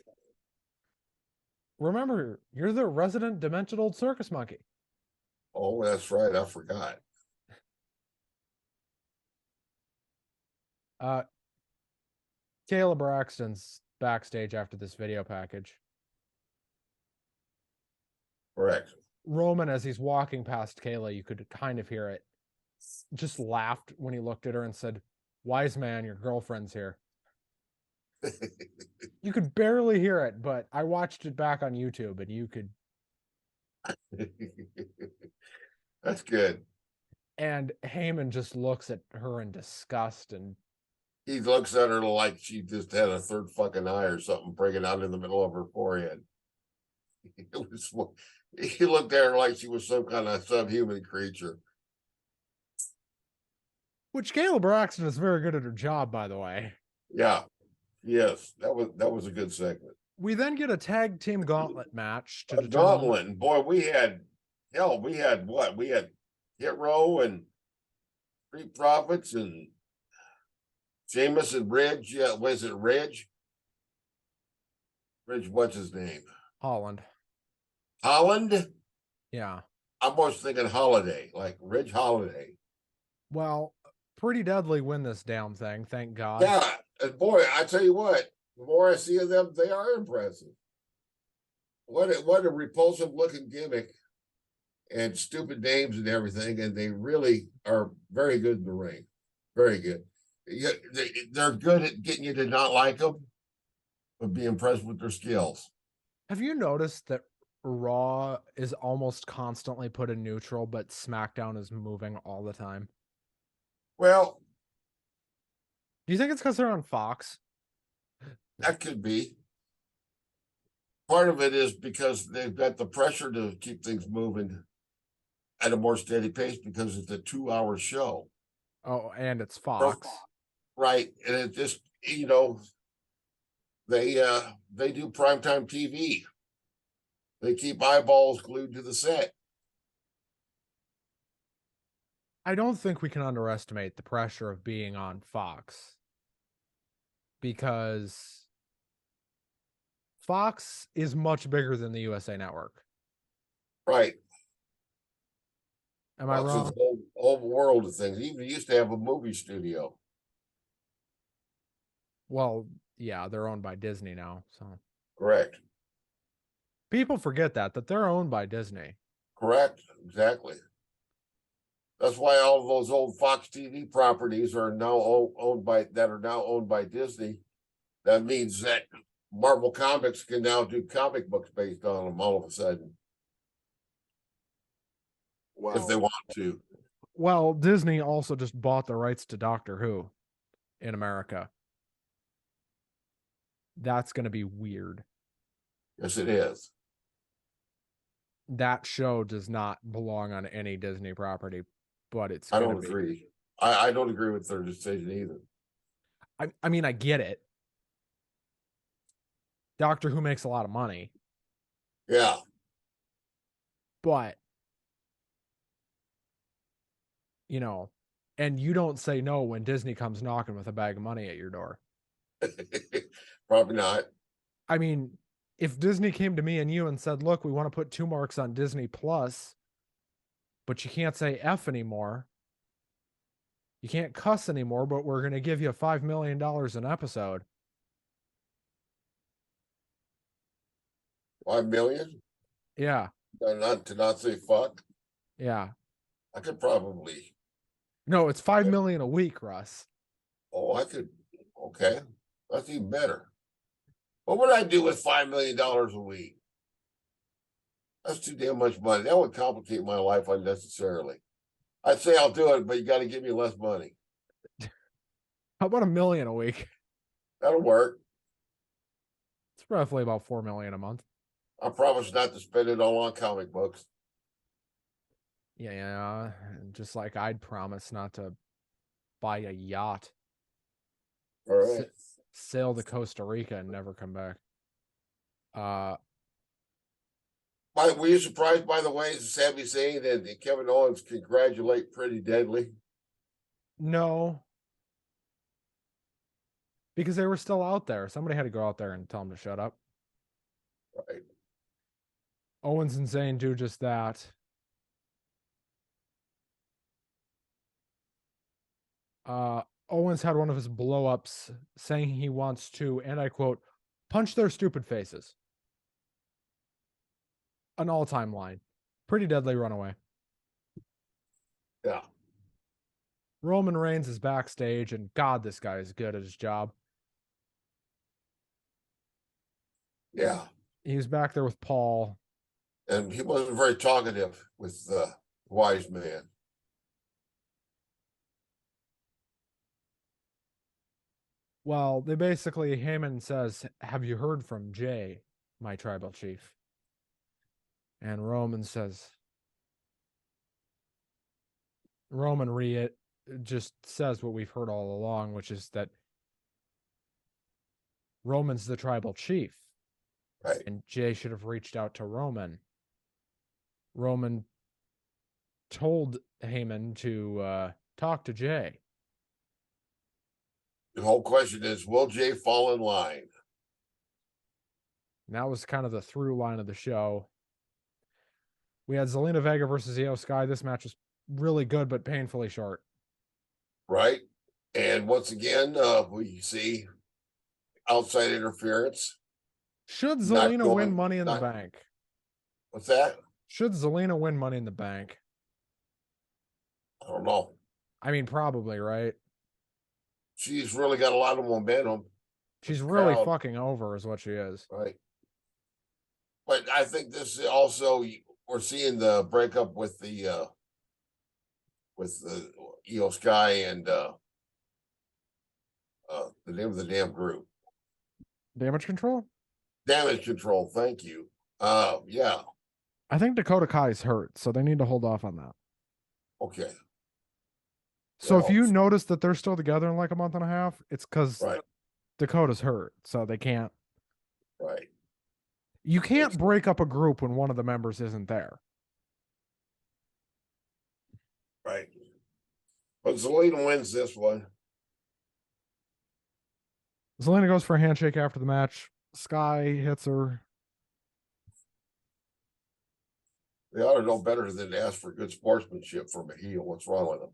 Remember, you're the resident demented old circus monkey. Oh, that's right. I forgot. Caleb Braxton's backstage after this video package. Correct. Roman, as he's walking past Kayla, you could kind of hear it, just laughed when he looked at her and said, "Wise man, your girlfriend's here." You could barely hear it, but I watched it back on YouTube and you could. That's good. And Heyman just looks at her in disgust and He looks at her like she just had a third fucking eye or something breaking out in the middle of her forehead. He looked at her like she was some kind of subhuman creature. which Caleb Braxton is very good at her job, by the way. Yeah. Yes. That was a good segment. We then get a tag team gauntlet match to determine. Gauntlet. And boy, we had what? We had Hit Row and Street Profits and Sheamus and Ridge. Yeah, was it Ridge? Ridge, what's his name? Holland. Holland? Yeah. I'm almost thinking Holiday, like Ridge Holiday. Well, Pretty Deadly win this damn thing, thank God. Yeah, and boy, I tell you what, the more I see of them, they are impressive. What a repulsive looking gimmick and stupid names and everything, and they really are very good in the ring. Very good. They're good at getting you to not like them, but be impressed with their skills. Have you noticed that Raw is almost constantly put in neutral, but SmackDown is moving all the time? Well, do you think it's because they're on Fox? That could be. Part of it is because they've got the pressure to keep things moving at a more steady pace because it's a 2-hour show. Oh, and it's Fox. Right. And it just, they do primetime TV. They keep eyeballs glued to the set. I don't think we can underestimate the pressure of being on Fox, because Fox is much bigger than the USA Network. Right. Am I wrong? Whole world of things. Even used to have a movie studio. Well, yeah, they're owned by Disney now, so. Correct. People forget that they're owned by Disney. Correct. Exactly. That's why all of those old Fox TV properties are now owned by Disney. That means that Marvel Comics can now do comic books based on them all of a sudden. Wow. If they want to. Well, Disney also just bought the rights to Doctor Who in America. That's going to be weird. Yes, it is. That show does not belong on any Disney property, but it's. I don't agree. I don't agree with their decision either. I mean, I get it. Doctor Who makes a lot of money. Yeah. But, and you don't say no when Disney comes knocking with a bag of money at your door. Probably not. I mean, if Disney came to me and you and said, look, we want to put 2 marks on Disney Plus, but you can't say F anymore. You can't cuss anymore, but we're going to give you $5 million an episode. 5 million? Yeah. To not say fuck? Yeah. I could probably. No, it's 5 million a week, Russ. Oh, I could. Okay. That's even better. What would I do with $5 million a week? That's too damn much money. That would complicate my life unnecessarily. I'd say I'll do it, but you got to give me less money. How about $1 million a week? That'll work. It's roughly about $4 million a month. I promise not to spend it all on comic books. Yeah, just like I'd promise not to buy a yacht, All right. sail to Costa Rica and never come back. Were you surprised, by the way, Sammy saying that Kevin Owens congratulate Pretty Deadly? No, because they were still out there. Somebody had to go out there and tell them to shut up. Right. Owens and Zayn do just that. Owens had one of his blow-ups saying he wants to, and I quote, punch their stupid faces. An all-time line. Pretty Deadly runaway. Yeah. Roman Reigns is backstage, and God, this guy is good at his job. Yeah. He was back there with Paul. And he wasn't very talkative with the wise man. Well, they basically, Heyman says, have you heard from Jay, my tribal chief? And Roman says, just says what we've heard all along, which is that Roman's the tribal chief. Right. And Jay should have reached out to Roman. Roman told Heyman to talk to Jay. The whole question is, will Jay fall in line? And that was kind of the through line of the show. We had Zelina Vega versus Io Sky. This match was really good, but painfully short. Right. And once again, we see outside interference. Should Zelina win Money in the Bank? What's that? Should Zelina win Money in the Bank? I don't know. I mean, probably, right? She's really got a lot of momentum. She's really fucking over, is what she is. Right. But I think this is also, we're seeing the breakup with the Io Sky and the name of the damn group. Damage Control? Damage Control, thank you. Yeah. I think Dakota Kai's hurt, so they need to hold off on that. Okay. So if you notice that they're still together in like a month and a half, it's because right. Dakota's hurt, so they can't. Right. You can't break up a group when one of the members isn't there. Right. But Zelina wins this one. Zelina goes for a handshake after the match. Sky hits her. They ought to know better than to ask for good sportsmanship from a heel. What's wrong with them?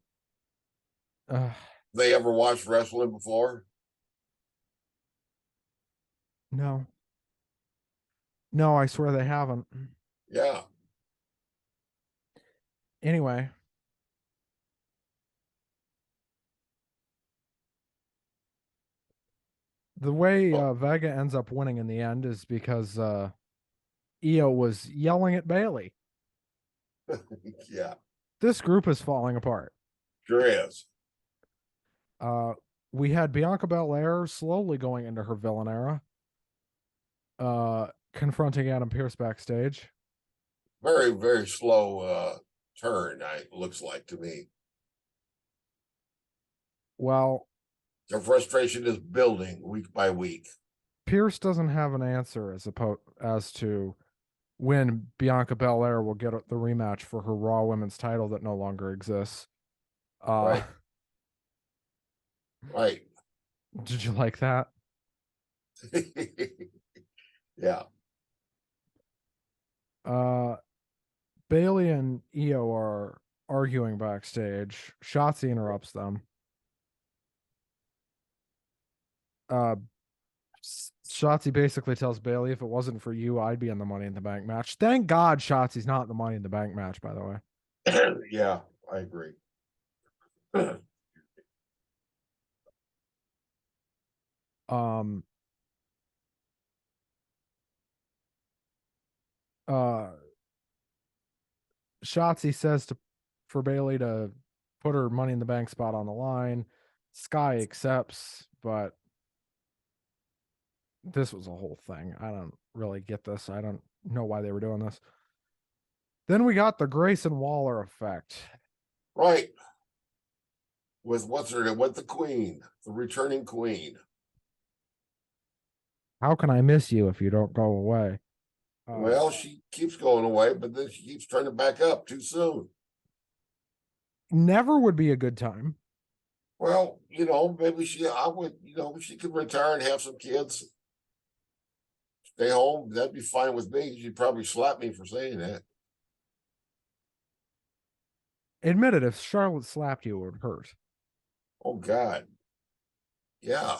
They ever watched wrestling before? No. No, I swear they haven't. Yeah. Anyway. The way Vega ends up winning in the end is because Io was yelling at Bayley. Yeah. This group is falling apart. Sure is. We had Bianca Belair slowly going into her villain era. Confronting Adam Pearce backstage. Very, very slow turn, it looks like to me. Well, their frustration is building week by week. Pearce doesn't have an answer as to when Bianca Belair will get the rematch for her Raw Women's title that no longer exists. Right. Right. Did you like that? Yeah. Bayley and Io are arguing backstage. Shotzi interrupts them. Shotzi basically tells Bayley, if it wasn't for you, I'd be in the Money in the Bank match. Thank God Shotzi's not in the Money in the Bank match, by the way. Yeah, I agree. Shotzi says for Bayley to put her Money in the Bank spot on the line. Sky accepts, but this was a whole thing. I don't really get this. I don't know why they were doing this. Then we got the Grayson Waller effect. Right. With what's her name? With the queen, the returning queen. How can I miss you if you don't go away? Well, she keeps going away, but then she keeps trying to back up too soon. Never would be a good time. Well, maybe I would, she could retire and have some kids, stay home. That'd be fine with me. She'd probably slap me for saying that. Admit it, if Charlotte slapped you, it would hurt. Oh God. Yeah,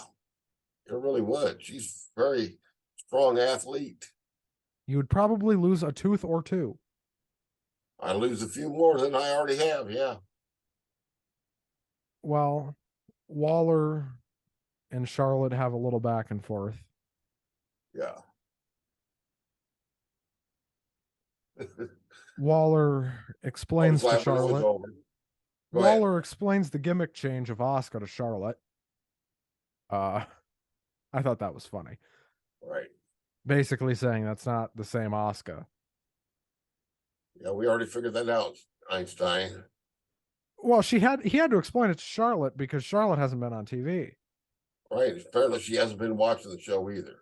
it really would. She's a very strong athlete. You would probably lose a tooth or two. I lose a few more than I already have. Yeah. Well, Waller and Charlotte have a little back and forth. Yeah. Waller explains to Charlotte. Waller explains the gimmick change of Asuka to Charlotte. I thought that was funny. Right. Basically saying that's not the same Asuka. Yeah, we already figured that out, Einstein. Well, he had to explain it to Charlotte because Charlotte hasn't been on TV. Right. Apparently she hasn't been watching the show either.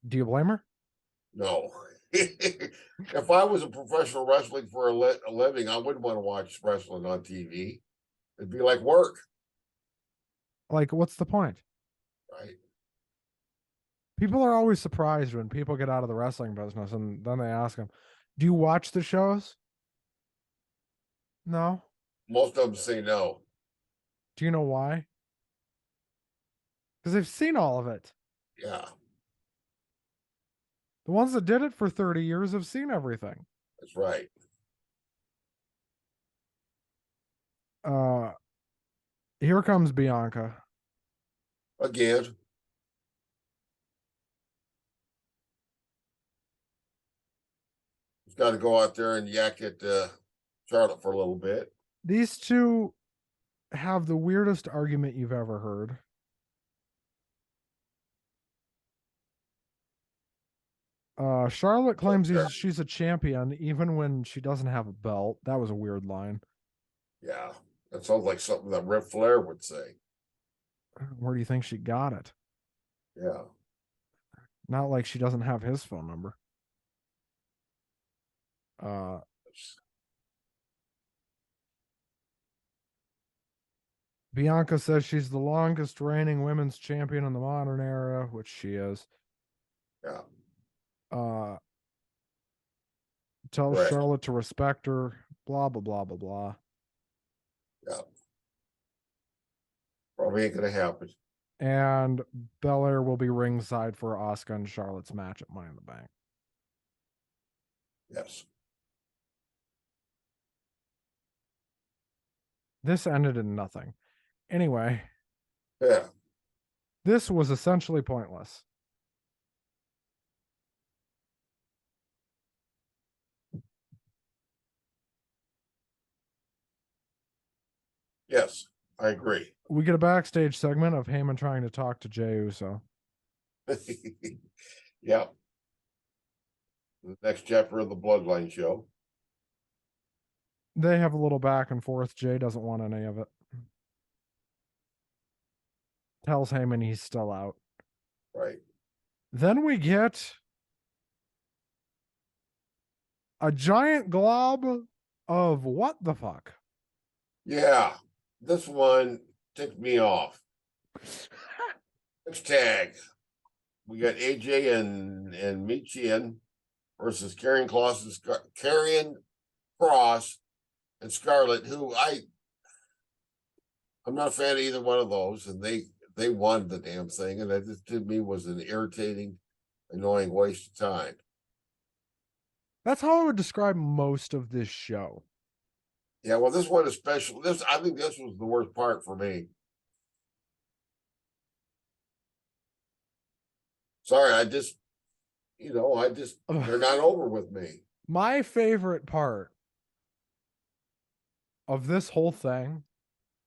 Do you blame her? No. If I was a professional wrestling for a living, I wouldn't want to watch wrestling on TV. It'd be like work. Like, what's the point? Right. People are always surprised when people get out of the wrestling business and then they ask them, do you watch the shows? No. Most of them say no. Do you know why? Because they've seen all of it. Yeah. The ones that did it for 30 years have seen everything. That's right. Here comes Bianca. Again. She's got to go out there and yak at Charlotte for a little bit. These two have the weirdest argument you've ever heard. Charlotte claims she's a champion even when she doesn't have a belt. That was a weird line. Yeah, that sounds like something that Ric Flair would say. Where do you think she got it? Yeah. Not like she doesn't have his phone number. Bianca says she's the longest reigning women's champion in the modern era, which she is. Yeah. Tells Charlotte to respect her, blah, blah, blah, blah, blah. Yeah. Probably ain't going to happen. And Belair will be ringside for Asuka and Charlotte's match at Money in the Bank. Yes. This ended in nothing. Anyway. Yeah. This was essentially pointless. Yes, I agree. We get a backstage segment of Heyman trying to talk to Jey Uso. Yeah. The next chapter of the Bloodline show. They have a little back and forth. Jey doesn't want any of it. Tells Heyman he's still out. Right. Then we get a giant glob of what the fuck? Yeah. This one ticked me off. Next tag. We got AJ and Michian versus Karrion Kross and Scarlett, who I'm not a fan of either one of those, and they won the damn thing, and that just to me was an irritating, annoying waste of time. That's how I would describe most of this show. Yeah, well, this one especially. I think this was the worst part for me. Sorry, they're not over with me. My favorite part of this whole thing,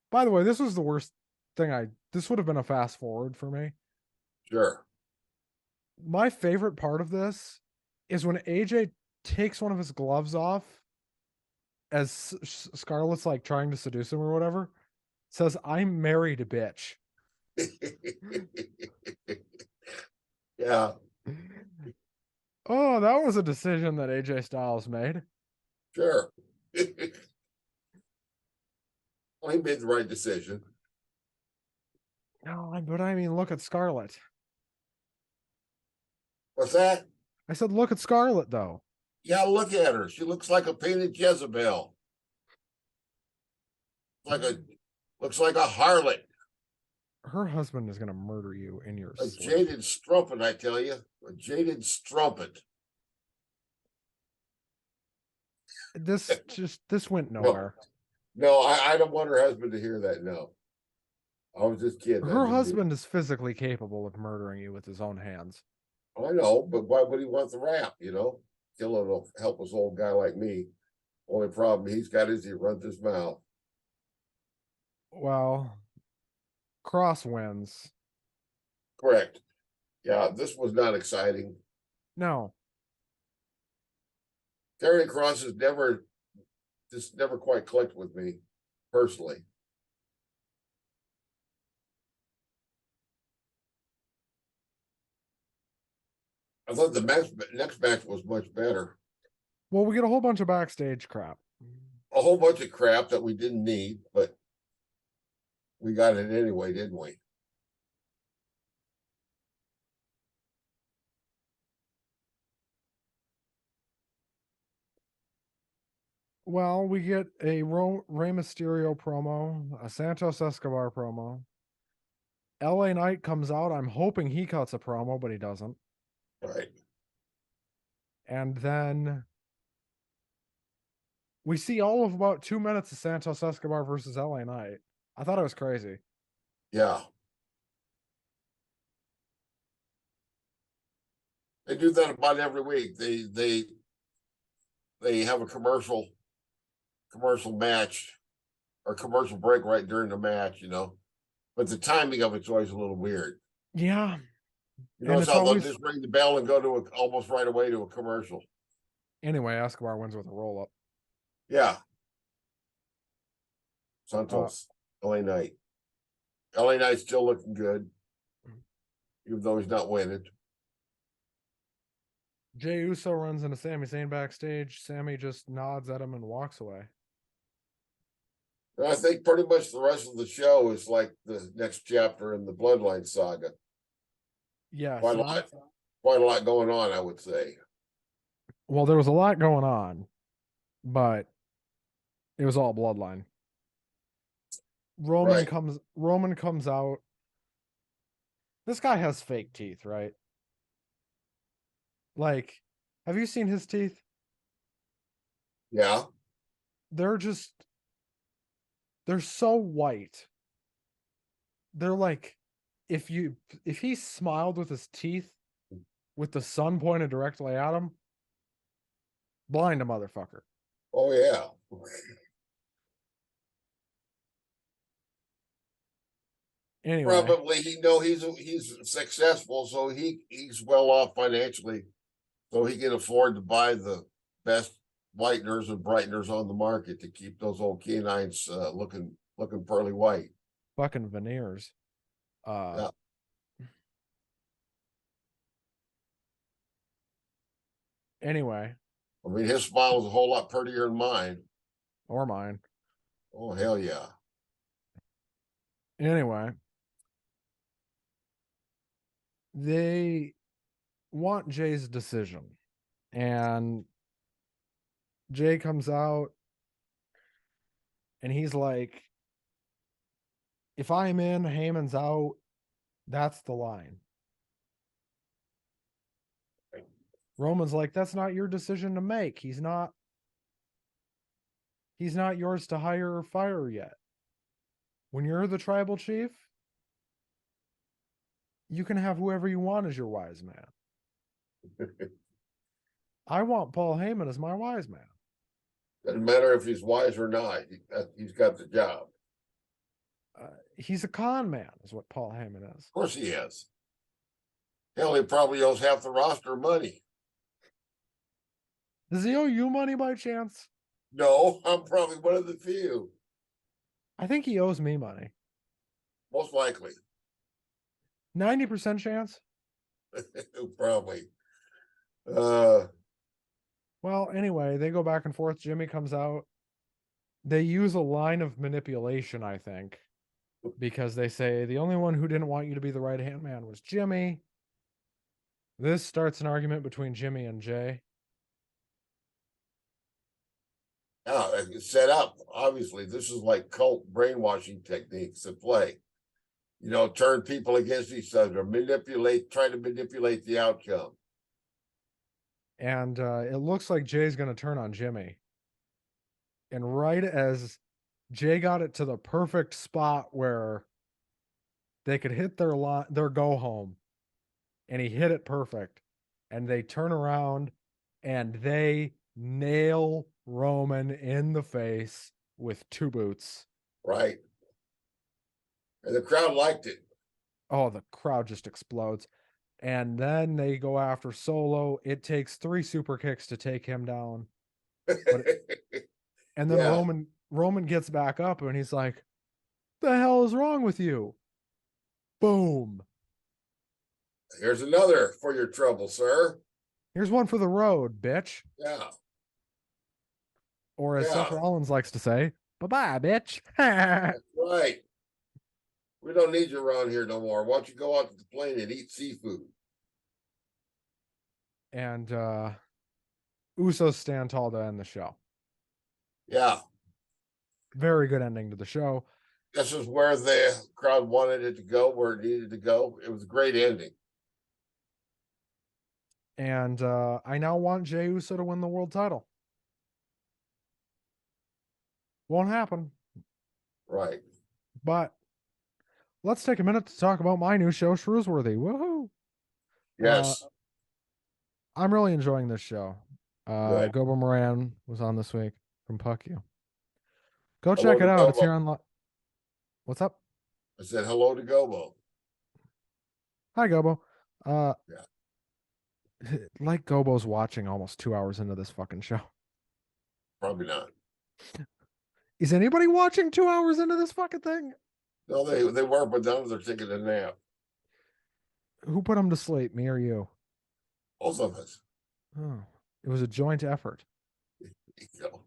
by the way, this was the worst thing this would have been a fast forward for me. Sure. My favorite part of this is when AJ takes one of his gloves off as Scarlett's like trying to seduce him or whatever, says, "I'm married, bitch." Yeah, Oh, that was a decision that AJ Styles made. sure. Well, he made the right decision. No, but I mean, look at Scarlett. What's that? I said, look at Scarlett, though. Yeah, look at her. She looks like a painted Jezebel. Like a looks like a harlot. Her husband is going to murder you in your A sleep. jaded strumpet, I tell you. A jaded strumpet. This went nowhere. No, I don't want her husband to hear that. No. I was just kidding. Her husband is physically capable of murdering you with his own hands. I know, but why would he want the rap, you know? Killing a helpless old guy like me. Only problem he's got is he runs his mouth. Well, Cross wins. Correct. Yeah, this was not exciting. No. Karrion Kross has never quite clicked with me personally. I thought the next match was much better. Well, we get a whole bunch of backstage crap. A whole bunch of crap that we didn't need, but we got it anyway, didn't we? Well, we get a Rey Mysterio promo, a Santos Escobar promo. LA Knight comes out. I'm hoping he cuts a promo, but he doesn't. Right. And then we see all of about 2 minutes of Santos Escobar versus LA Knight. I thought it was crazy. Yeah. They do that about every week. They have a commercial match or commercial break right during the match, you know. But the timing of it's always a little weird. Yeah. You notice how they'll just ring the bell and go to almost right away to a commercial. Anyway, Escobar wins with a roll up. Yeah. Santos, LA Knight. LA Knight's still looking good, even though he's not winning. Jey Uso runs into Sami Zayn backstage. Sami just nods at him and walks away. And I think pretty much the rest of the show is like the next chapter in the Bloodline saga. Yeah, quite a lot going on, I would say. Well, there was a lot going on, but it was all Bloodline. Roman comes out. This guy has fake teeth, right? Like, have you seen his teeth? Yeah. They're so white. They're like, if he smiled with his teeth with the sun pointed directly at him, blind a motherfucker. Oh yeah. Anyway, probably he's successful, so he's well off financially, so he can afford to buy the best whiteners and brighteners on the market to keep those old canines looking pearly white. fucking veneers. Yeah. Anyway, I mean, his smile is a whole lot prettier than mine. or mine. Oh hell yeah. Anyway, they want Jay's decision, and Jay comes out and he's like, if I'm in, Heyman's out. That's the line. Roman's like, that's not your decision to make. He's not yours to hire or fire yet. When you're the tribal chief, you can have whoever you want as your wise man. I want Paul Heyman as my wise man. Doesn't matter if he's wise or not. He's got the job. He's a con man, is what Paul Heyman is. Of course he is. Hell, he probably owes half the roster money. Does he owe you money by chance? No, I'm probably one of the few. I think he owes me money. Most likely. 90% chance? Probably. Uh, Well, anyway, they go back and forth. Jimmy comes out. They use a line of manipulation, I think, because they say the only one who didn't want you to be the right hand man was Jimmy. This starts an argument between Jimmy and Jay. yeah, it's set up. Obviously, this is like cult brainwashing techniques at play. You know, turn people against each other, try to manipulate the outcome. And it looks like Jay's going to turn on Jimmy. And right as Jay got it to the perfect spot where they could hit their go home, and he hit it perfect, and they turn around and they nail Roman in the face with 2 boots. Right. And the crowd liked it. Oh, the crowd just explodes. And then they go after Solo. It takes 3 super kicks to take him down. But and then Yeah. Roman gets back up and he's like, "The hell is wrong with you?" Boom. Here's another for your trouble, sir. Here's one for the road, bitch. Yeah. Or as Seth Yeah. Rollins likes to say, "Bye-bye, bitch." That's right. We don't need you around here no more. Why don't you go out to the plane and eat seafood? And Usos stand tall to end the show. Yeah. Very good ending to the show. This is where the crowd wanted it to go, where it needed to go. It was a great ending. And I now want Jey Uso to win the world title. Won't happen. Right. But let's take a minute to talk about my new show, Shrewsworthy. Woohoo! Yes. I'm really enjoying this show. Good. Gobo Moran was on this week from Puck You. Go Hello check it to out. It's Gobo. here on. What's up? I said hello to Gobo. Hi, Gobo. Yeah. Like Gobo's watching almost 2 hours into this fucking show. Probably not. Is anybody watching 2 hours into this fucking thing? No, they were, but now they're taking a nap. Who put them to sleep, me or you? Both of us. Oh, it was a joint effort. You know.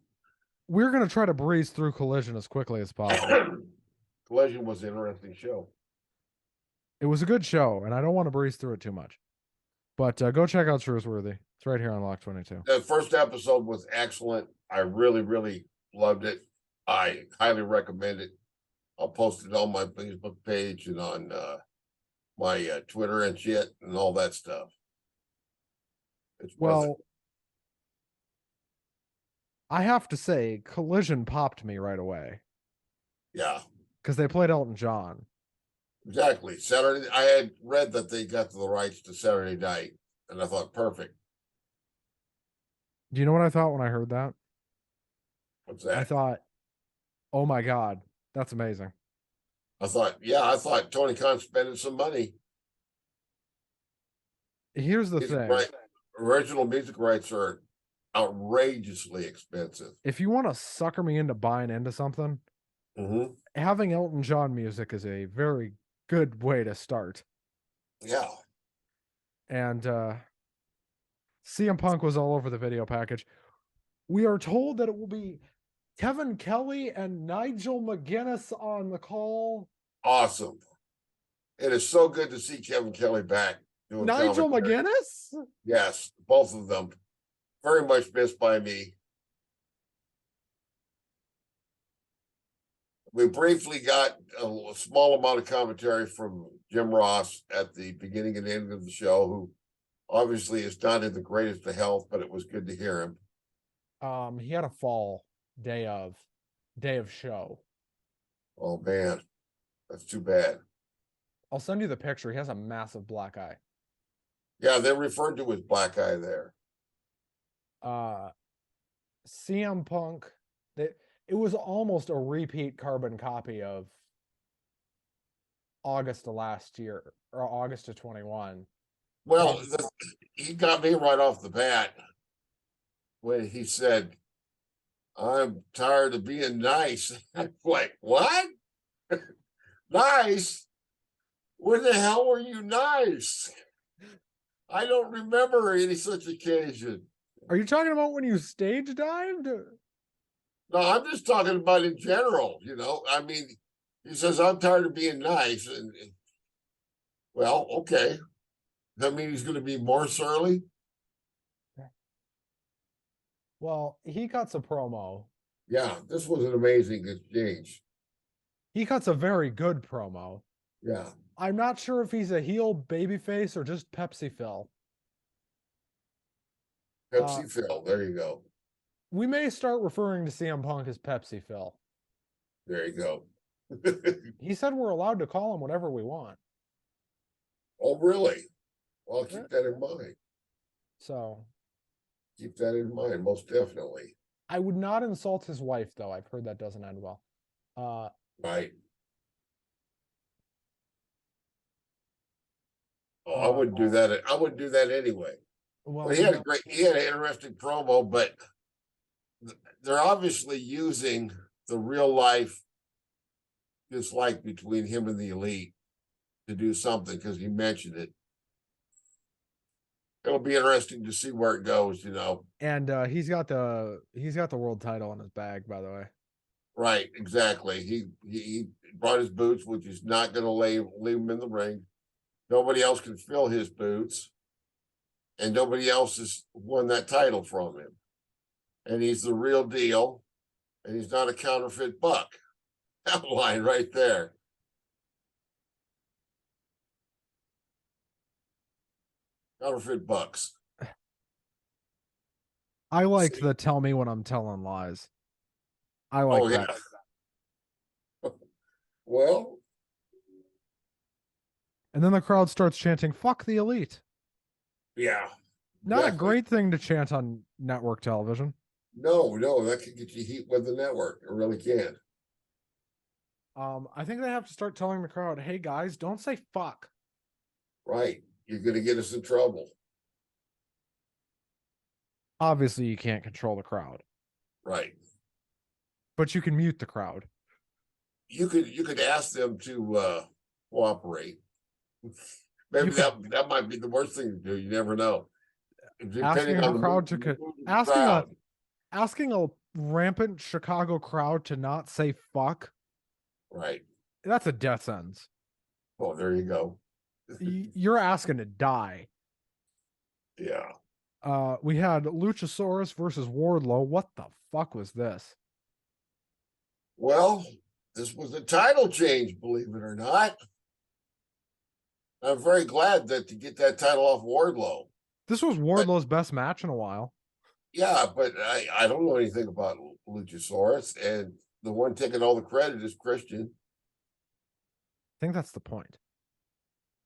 We're going to try to breeze through Collision as quickly as possible. Collision was an interesting show. It was a good show, and I don't want to breeze through it too much. But go check out Shrewsworthy. It's right here on Lock 22. The first episode was excellent. I really, really loved it. I highly recommend it. I'll post it on my Facebook page and on my Twitter and shit and all that stuff. It's Well, I have to say, Collision popped me right away. Yeah. Because they played Elton John. Exactly. Saturday, I had read that they got the rights to Saturday night, and I thought, perfect. Do you know what I thought when I heard that? What's that? I thought, oh my God, that's amazing. I thought Tony Khan spending some money. Here's the thing. Right. Original music rights are outrageously expensive. If you want to sucker me into buying into something, having Elton John music is a very good way to start. Yeah. And CM Punk was all over the video package. We are told that it will be Kevin Kelly and Nigel McGuinness on the call. Awesome. It is so good to see Kevin Kelly back doing Nigel McGuinness? Yes, both of them. Very much missed by me. We briefly got a small amount of commentary from Jim Ross at the beginning and end of the show, who obviously is not in the greatest of health, but it was good to hear him. He had a fall day of show. Oh man, that's too bad. I'll send you the picture. He has a massive black eye. Yeah, they referred to his black eye there. CM Punk, it was almost a repeat carbon copy of August of last year, or August of 21. Well, he got me right off the bat. when he said, "I'm tired of being nice." I'm like, what? Nice? When the hell were you nice? I don't remember any such occasion. Are you talking about when you stage dived? No, I'm just talking about in general, you know. I mean, he says, "I'm tired of being nice." And well, okay. That mean he's going to be more surly? Well, he cuts a promo. Yeah, this was an amazing exchange. He cuts a very good promo. Yeah. I'm not sure if he's a heel babyface or just Pepsi Phil. Pepsi Phil. There you go. We may start referring to CM Punk as Pepsi Phil. There you go. He said we're allowed to call him whatever we want. Oh, really? Well, I'll keep that in mind. So Keep that in mind, most definitely. I would not insult his wife, though. I've heard that doesn't end well. Right. Oh, I wouldn't do that. I wouldn't do that anyway. Well, He had an interesting promo, but they're obviously using the real life dislike between him and the Elite to do something because he mentioned it. It'll be interesting to see where it goes, you know. And he's got the world title in his bag, by the way. Right, exactly. He brought his boots, which is not going to leave him in the ring. Nobody else can fill his boots, and nobody else has won that title from him. And he's the real deal, and he's not a counterfeit buck. That line right there. Counterfeit bucks. I liked the "tell me when I'm telling lies." I like that. Yeah. Well, and then the crowd starts chanting "fuck the Elite." Yeah. Not exactly. A great thing to chant on network television. No, that could get you heat with the network. It really can. I think they have to start telling the crowd, "Hey guys, don't say fuck." Right. You're going to get us in trouble. Obviously, you can't control the crowd. Right. But you can mute the crowd. You could ask them to cooperate. Maybe that might be the worst thing to do. You never know. Depending on the crowd to asking a rampant Chicago crowd to not say fuck. Right. That's a death sentence. Oh, there you go. You're asking to die. Yeah. We had Luchasaurus versus Wardlow. What the fuck was this? Well, this was a title change, believe it or not. I'm very glad that to get that title off Wardlow. This was Wardlow's best match in a while. Yeah, but I don't know anything about Luchasaurus, and the one taking all the credit is Christian. I think that's the point.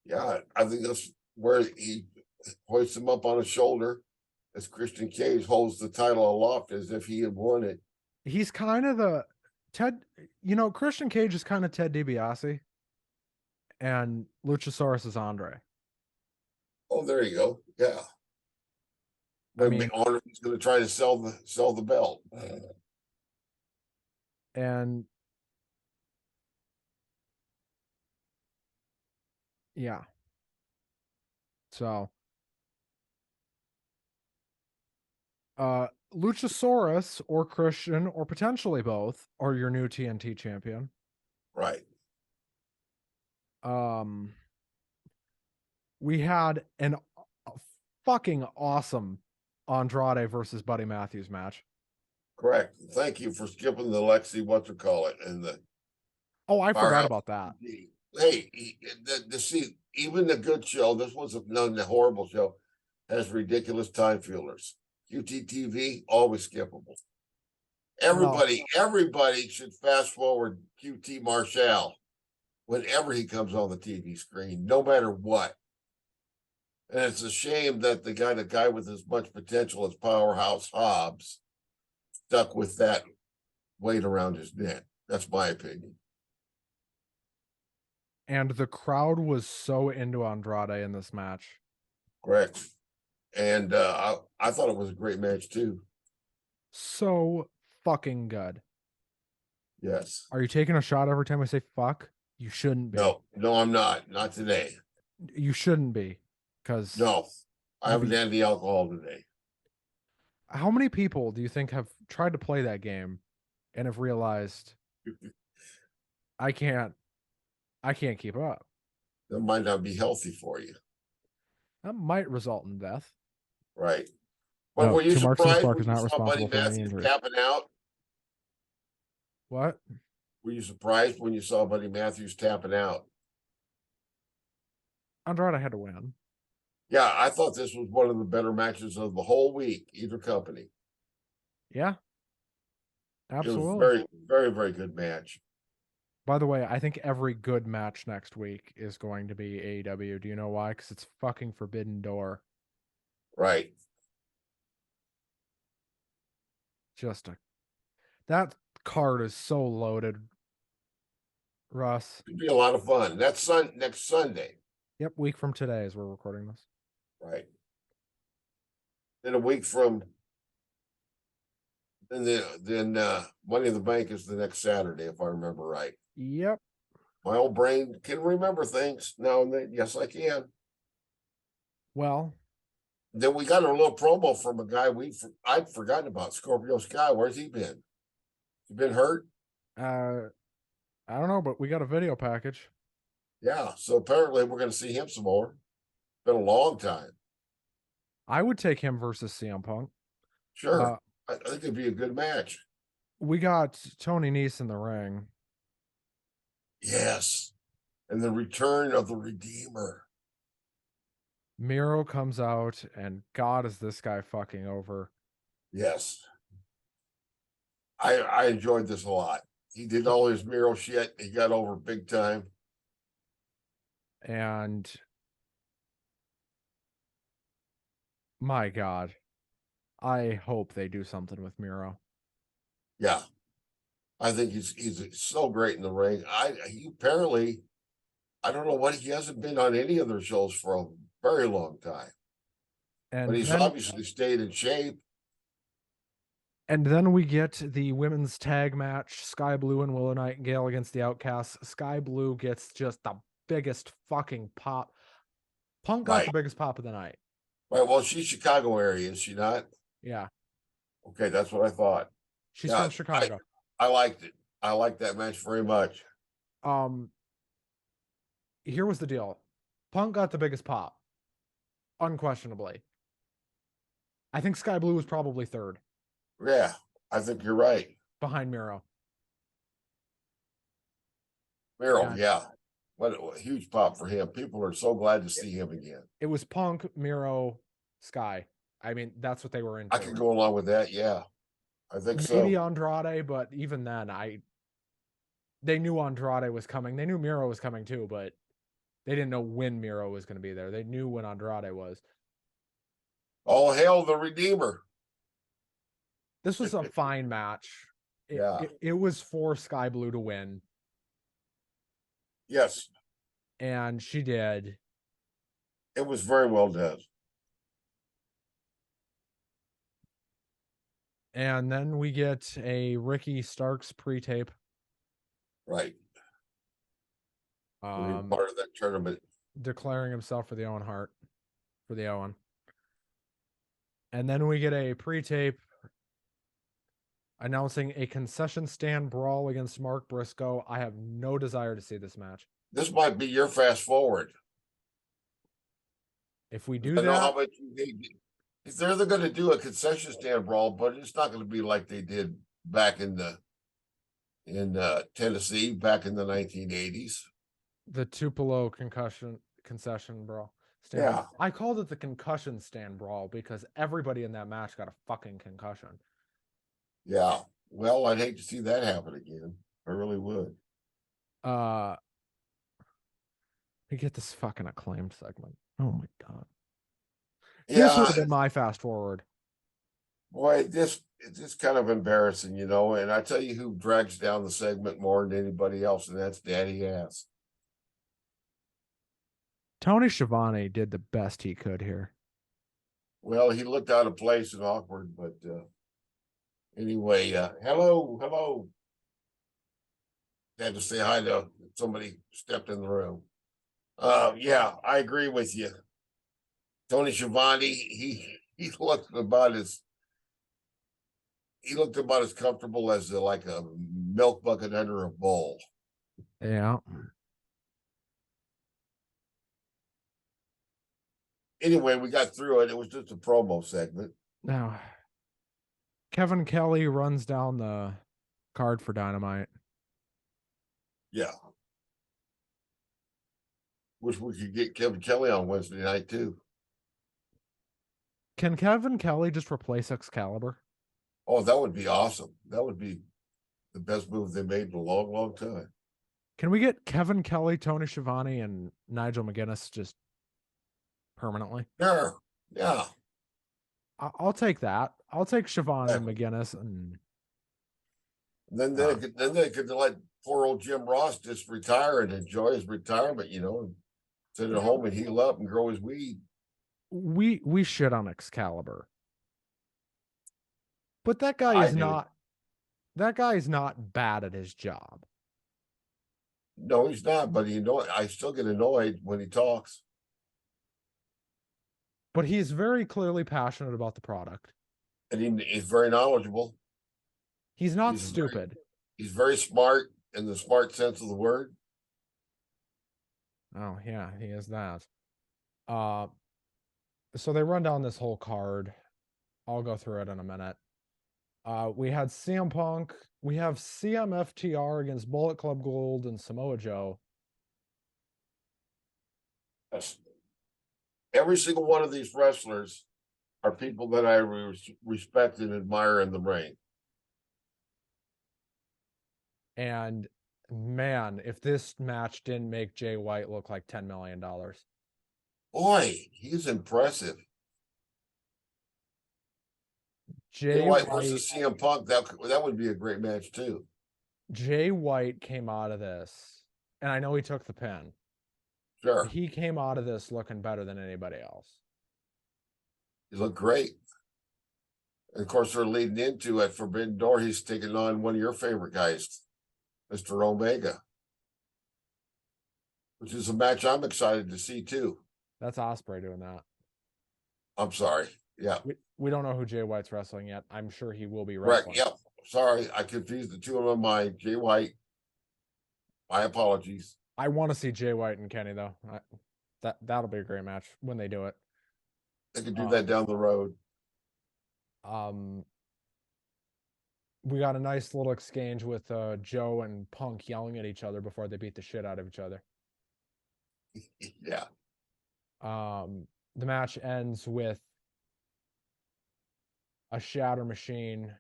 Yeah, I think that's where he hoists him up on his shoulder as Christian Cage holds the title aloft as if he had won it. He's kind of the Ted, Christian Cage is kind of Ted DiBiase, and Luchasaurus is Andre. Oh, there you go. Yeah. I mean, Andre's going to try to sell the belt. And yeah. So Luchasaurus or Christian or potentially both are your new TNT champion. Right. We had a fucking awesome Andrade versus Buddy Matthews match. Correct. Thank you for skipping the Lexi whatchamacallit and the. Oh, I forgot about that. Hey, see, even the good show, this wasn't a horrible show, has ridiculous time fillers. QTTV, always skippable. Everybody should fast forward QT Marshall whenever he comes on the TV screen, no matter what. And it's a shame that the guy with as much potential as Powerhouse Hobbs stuck with that weight around his neck. That's my opinion. And the crowd was so into Andrade in this match. Correct. And I thought it was a great match too. So fucking good. Yes. Are you taking a shot every time I say fuck? You shouldn't be. No, I'm not. Not today. You shouldn't be. Because No, I haven't had the alcohol today. how many people do you think have tried to play that game and have realized I can't keep up? That might not be healthy for you. That might result in death. Right. But No, were you 2 marks in the surprised spark when is you not saw Buddy responsible for any Matthews injuries. tapping out? What? Were you surprised when you saw Buddy Matthews tapping out? Andrade had to win. Yeah, I thought this was one of the better matches of the whole week, either company. Yeah, It was absolutely. very, very, very good match. By the way, I think every good match next week is going to be AEW. Do you know why? Because it's fucking Forbidden Door. Right. That card is so loaded, Russ. It'd be a lot of fun. That's next Sunday. Yep, week from today as we're recording this. Right. Then a week from then Money in the Bank is the next Saturday, if I remember right. Yep. My old brain can remember things now and then. Yes, I can. Well, then we got a little promo from a guy I'd forgotten about, Scorpio Sky. Where's he been? He been hurt? I don't know, but we got a video package. Yeah, so apparently we're going to see him some more. Been a long time. I would take him versus CM Punk. Sure. I think it'd be a good match. We got Tony Nese in the ring. Yes. And the return of the Redeemer. Miro comes out, and God, is this guy fucking over. Yes. I enjoyed this a lot. He did all his Miro shit. He got over big time. And my God, I hope they do something with Miro. Yeah. I think he's so great in the ring. He apparently, I don't know what, he hasn't been on any of their shows for a very long time. And but he's obviously stayed in shape. And then we get the women's tag match, Sky Blue and Willow Nightingale against the Outcasts. Sky Blue gets just the biggest fucking pop. Punk got the biggest pop of the night. Right. Well, she's Chicago area, is she not? Yeah. Okay, that's what I thought. She's from Chicago. I liked it. I liked that match very much. Here was the deal. Punk got the biggest pop. Unquestionably. I think Sky Blue was probably third. Yeah, I think you're right. Behind Miro. Yeah. What a huge pop for him. People are so glad to see him again. It was Punk, Miro, Sky. I mean, that's what they were into. I can go along with that. Yeah, I think so. Maybe Andrade, but even then, they knew Andrade was coming. They knew Miro was coming too, but they didn't know when Miro was going to be there. They knew when Andrade was. All hail the Redeemer. This was a fine match. It was for Sky Blue to win. Yes. And she did. It was very well done. And then we get a Ricky Starks pre-tape. Right. Part of that tournament. Declaring himself for the Owen Hart. For the Owen. And then we get a pre-tape announcing a concession stand brawl against Mark Briscoe. I have no desire to see this match. This might be your fast forward. If we do that, how much they're going to do a concession stand brawl, but it's not going to be like they did back in Tennessee back in the 1980s. The Tupelo concession brawl. Yeah, I called it the concussion stand brawl because everybody in that match got a fucking concussion. Yeah. Well, I'd hate to see that happen again. I really would. We get this fucking Acclaimed segment. Oh my God. Yeah. This would have been my fast forward. Boy, it's just kind of embarrassing, you know. And I tell you who drags down the segment more than anybody else, and that's Daddy Ass. Tony Schiavone did the best he could here. Well, he looked out of place and awkward, but Anyway, hello. Had to say hi to somebody stepped in the room. Yeah, I agree with you. Tony Schiavone, he looked about as comfortable as like a milk bucket under a bowl. Yeah. Anyway, we got through it. It was just a promo segment. Now, Kevin Kelly runs down the card for Dynamite. Yeah. Wish we could get Kevin Kelly on Wednesday night too. Can Kevin Kelly just replace Excalibur? Oh, that would be awesome. That would be the best move they made in a long, long time. Can we get Kevin Kelly, Tony Schiavone, and Nigel McGuinness just permanently? Sure. Yeah. I'll take that. I'll take Schiavone and McGuinness, and then they could let poor old Jim Ross just retire and enjoy his retirement, and sit at home and heal up and grow his weed. we shit on Excalibur, but that guy is not. That guy is not bad at his job. No, he's not. But I still get annoyed when he talks. But he's very clearly passionate about the product, and he's very knowledgeable. He's not stupid. He's very smart in the smart sense of the word. Oh yeah, he is that. So they run down this whole card. I'll go through it in a minute. We had CM Punk. We have CMFTR against Bullet Club Gold and Samoa Joe. Yes. Every single one of these wrestlers are people that I respect and admire in the ring. And man, if this match didn't make Jay White look like $10 million. Boy, he's impressive. Jay White versus CM Punk, that would be a great match too. Jay White came out of this, and I know he took the pin. Sure. He came out of this looking better than anybody else. He looked great. And of course, they're leading into at Forbidden Door. He's taking on one of your favorite guys, Mr. Omega, which is a match I'm excited to see too. That's Ospreay doing that. I'm sorry. Yeah. We don't know who Jay White's wrestling yet. I'm sure he will be wrestling. Correct. Yep. Sorry, I confused the two of them. Jay White. My apologies. I want to see Jay White and Kenny though. That'll be a great match when they do it. They could do that down the road. We got a nice little exchange with Joe and Punk yelling at each other before they beat the shit out of each other. Yeah. The match ends with a shatter machine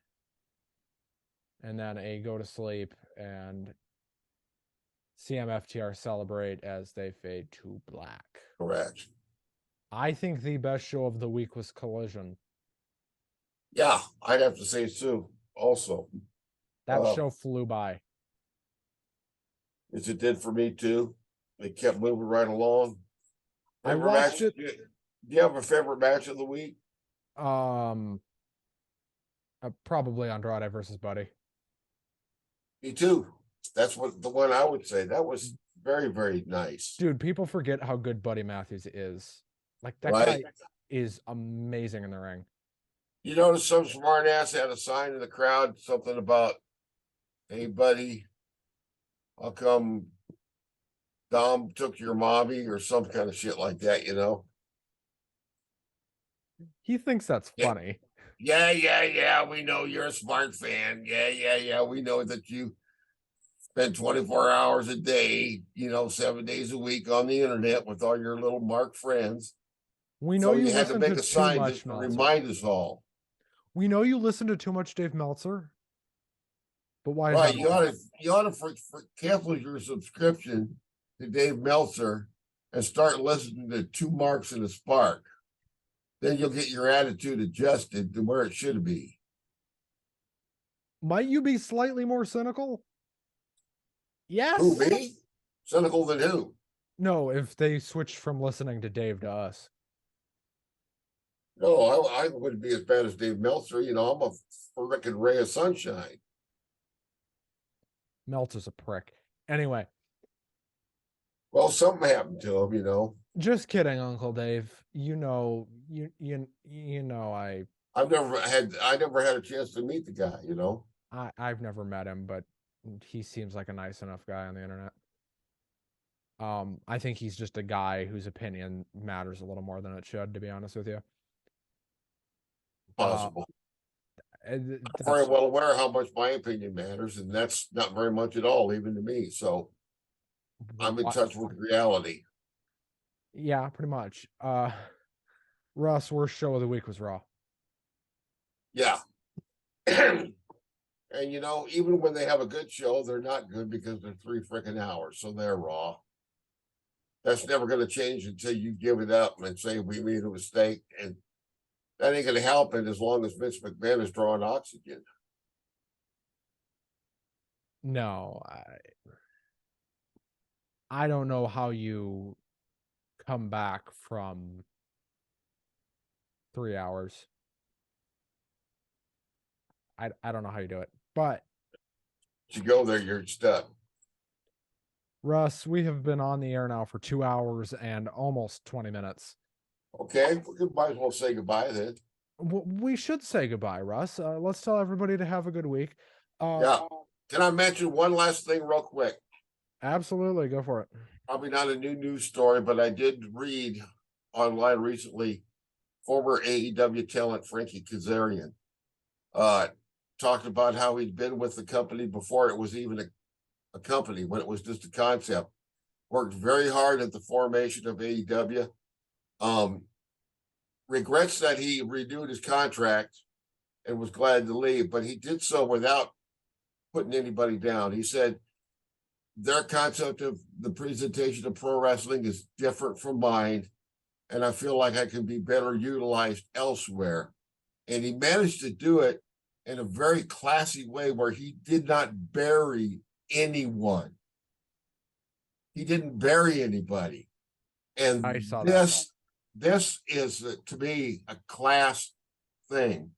and then a go to sleep, and CMFTR celebrate as they fade to black. Correct. I think the best show of the week was Collision. Yeah, I'd have to say so also. That show flew by. As it did for me too. They kept moving right along. I watched it. Do you have a favorite match of the week? Probably Andrade versus Buddy. Me too. That's what the one I would say. That was very, very nice. Dude, people forget how good Buddy Matthews is. Like, that guy is amazing in the ring. You notice some smart ass had a sign in the crowd, something about, hey, buddy, how come Dom took your mommy or some kind of shit like that, He thinks that's funny. Yeah. We know you're a smart fan. Yeah. We know that you spend 24 hours a day, 7 days a week on the internet with all your little Mark friends. We know you had to make a sign to remind us all. We know you listen to too much Dave Meltzer. But why? Right, you ought to cancel your subscription to Dave Meltzer and start listening to Two Marks and a Spark. Then you'll get your attitude adjusted to where it should be. Might you be slightly more cynical? Yes. Who, me? Cynical than who? No, if they switched from listening to Dave to us. No, I wouldn't be as bad as Dave Meltzer. You know, I'm a freaking ray of sunshine. Meltzer's a prick. Anyway, Well, something happened to him, you know. just kidding, Uncle Dave. You know I never had a chance to meet the guy, you know. I've never met him, but he seems like a nice enough guy on the internet. I think he's just a guy whose opinion matters a little more than it should, to be honest with you. Uh, Possible. I'm very that's well aware how much my opinion matters, and that's not very much at all, even to me. So I'm in what, touch with reality. yeah, pretty much. Russ, worst show of the week was Raw. Yeah. And you know, even when they have a good show, they're not good because they're 3 freaking hours. So they're raw. That's never going to change until you give it up and say we made a mistake. And that ain't going to help it as long as Vince McMahon is drawing oxygen. No, I don't know how you come back from 3 hours. I don't know how you do it. But If you go there, you're stuck. Russ, we have been on the air now for 2 hours and almost 20 minutes. Okay, we might as well say goodbye then. We should say goodbye, Russ. Let's tell everybody to have a good week. Yeah. Can I mention one last thing real quick? Absolutely, go for it. Probably not a new news story, but I did read online recently former AEW talent Frankie Kazarian talked about how he'd been with the company before it was even a company, when it was just a concept. Worked very hard at the formation of AEW. Regrets that he renewed his contract and was glad to leave, but he did so without putting anybody down. He said, their concept of the presentation of pro wrestling is different from mine, and I feel like I can be better utilized elsewhere. And he managed to do it in a very classy way where he did not bury anyone. He didn't bury anybody. And I saw this is to me a class thing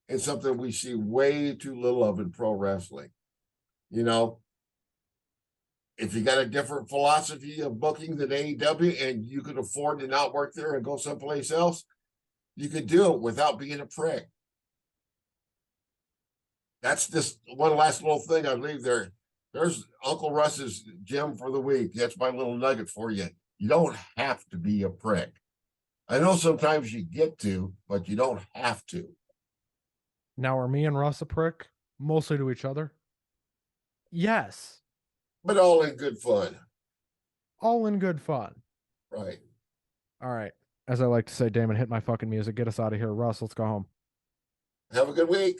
and something we see way too little of in pro wrestling. You know, if you got a different philosophy of booking than AEW and you could afford to not work there and go someplace else, you could do it without being a prick. That's just one last little thing I leave there. There's Uncle Russ's gem for the week. That's my little nugget for you. You don't have to be a prick. I know sometimes you get to, but you don't have to. Now, are me and Russ a prick? Mostly to each other? Yes. But all in good fun. All in good fun. Right. All right. As I like to say, Damon, hit my fucking music. Get us out of here. Russ, let's go home. Have a good week.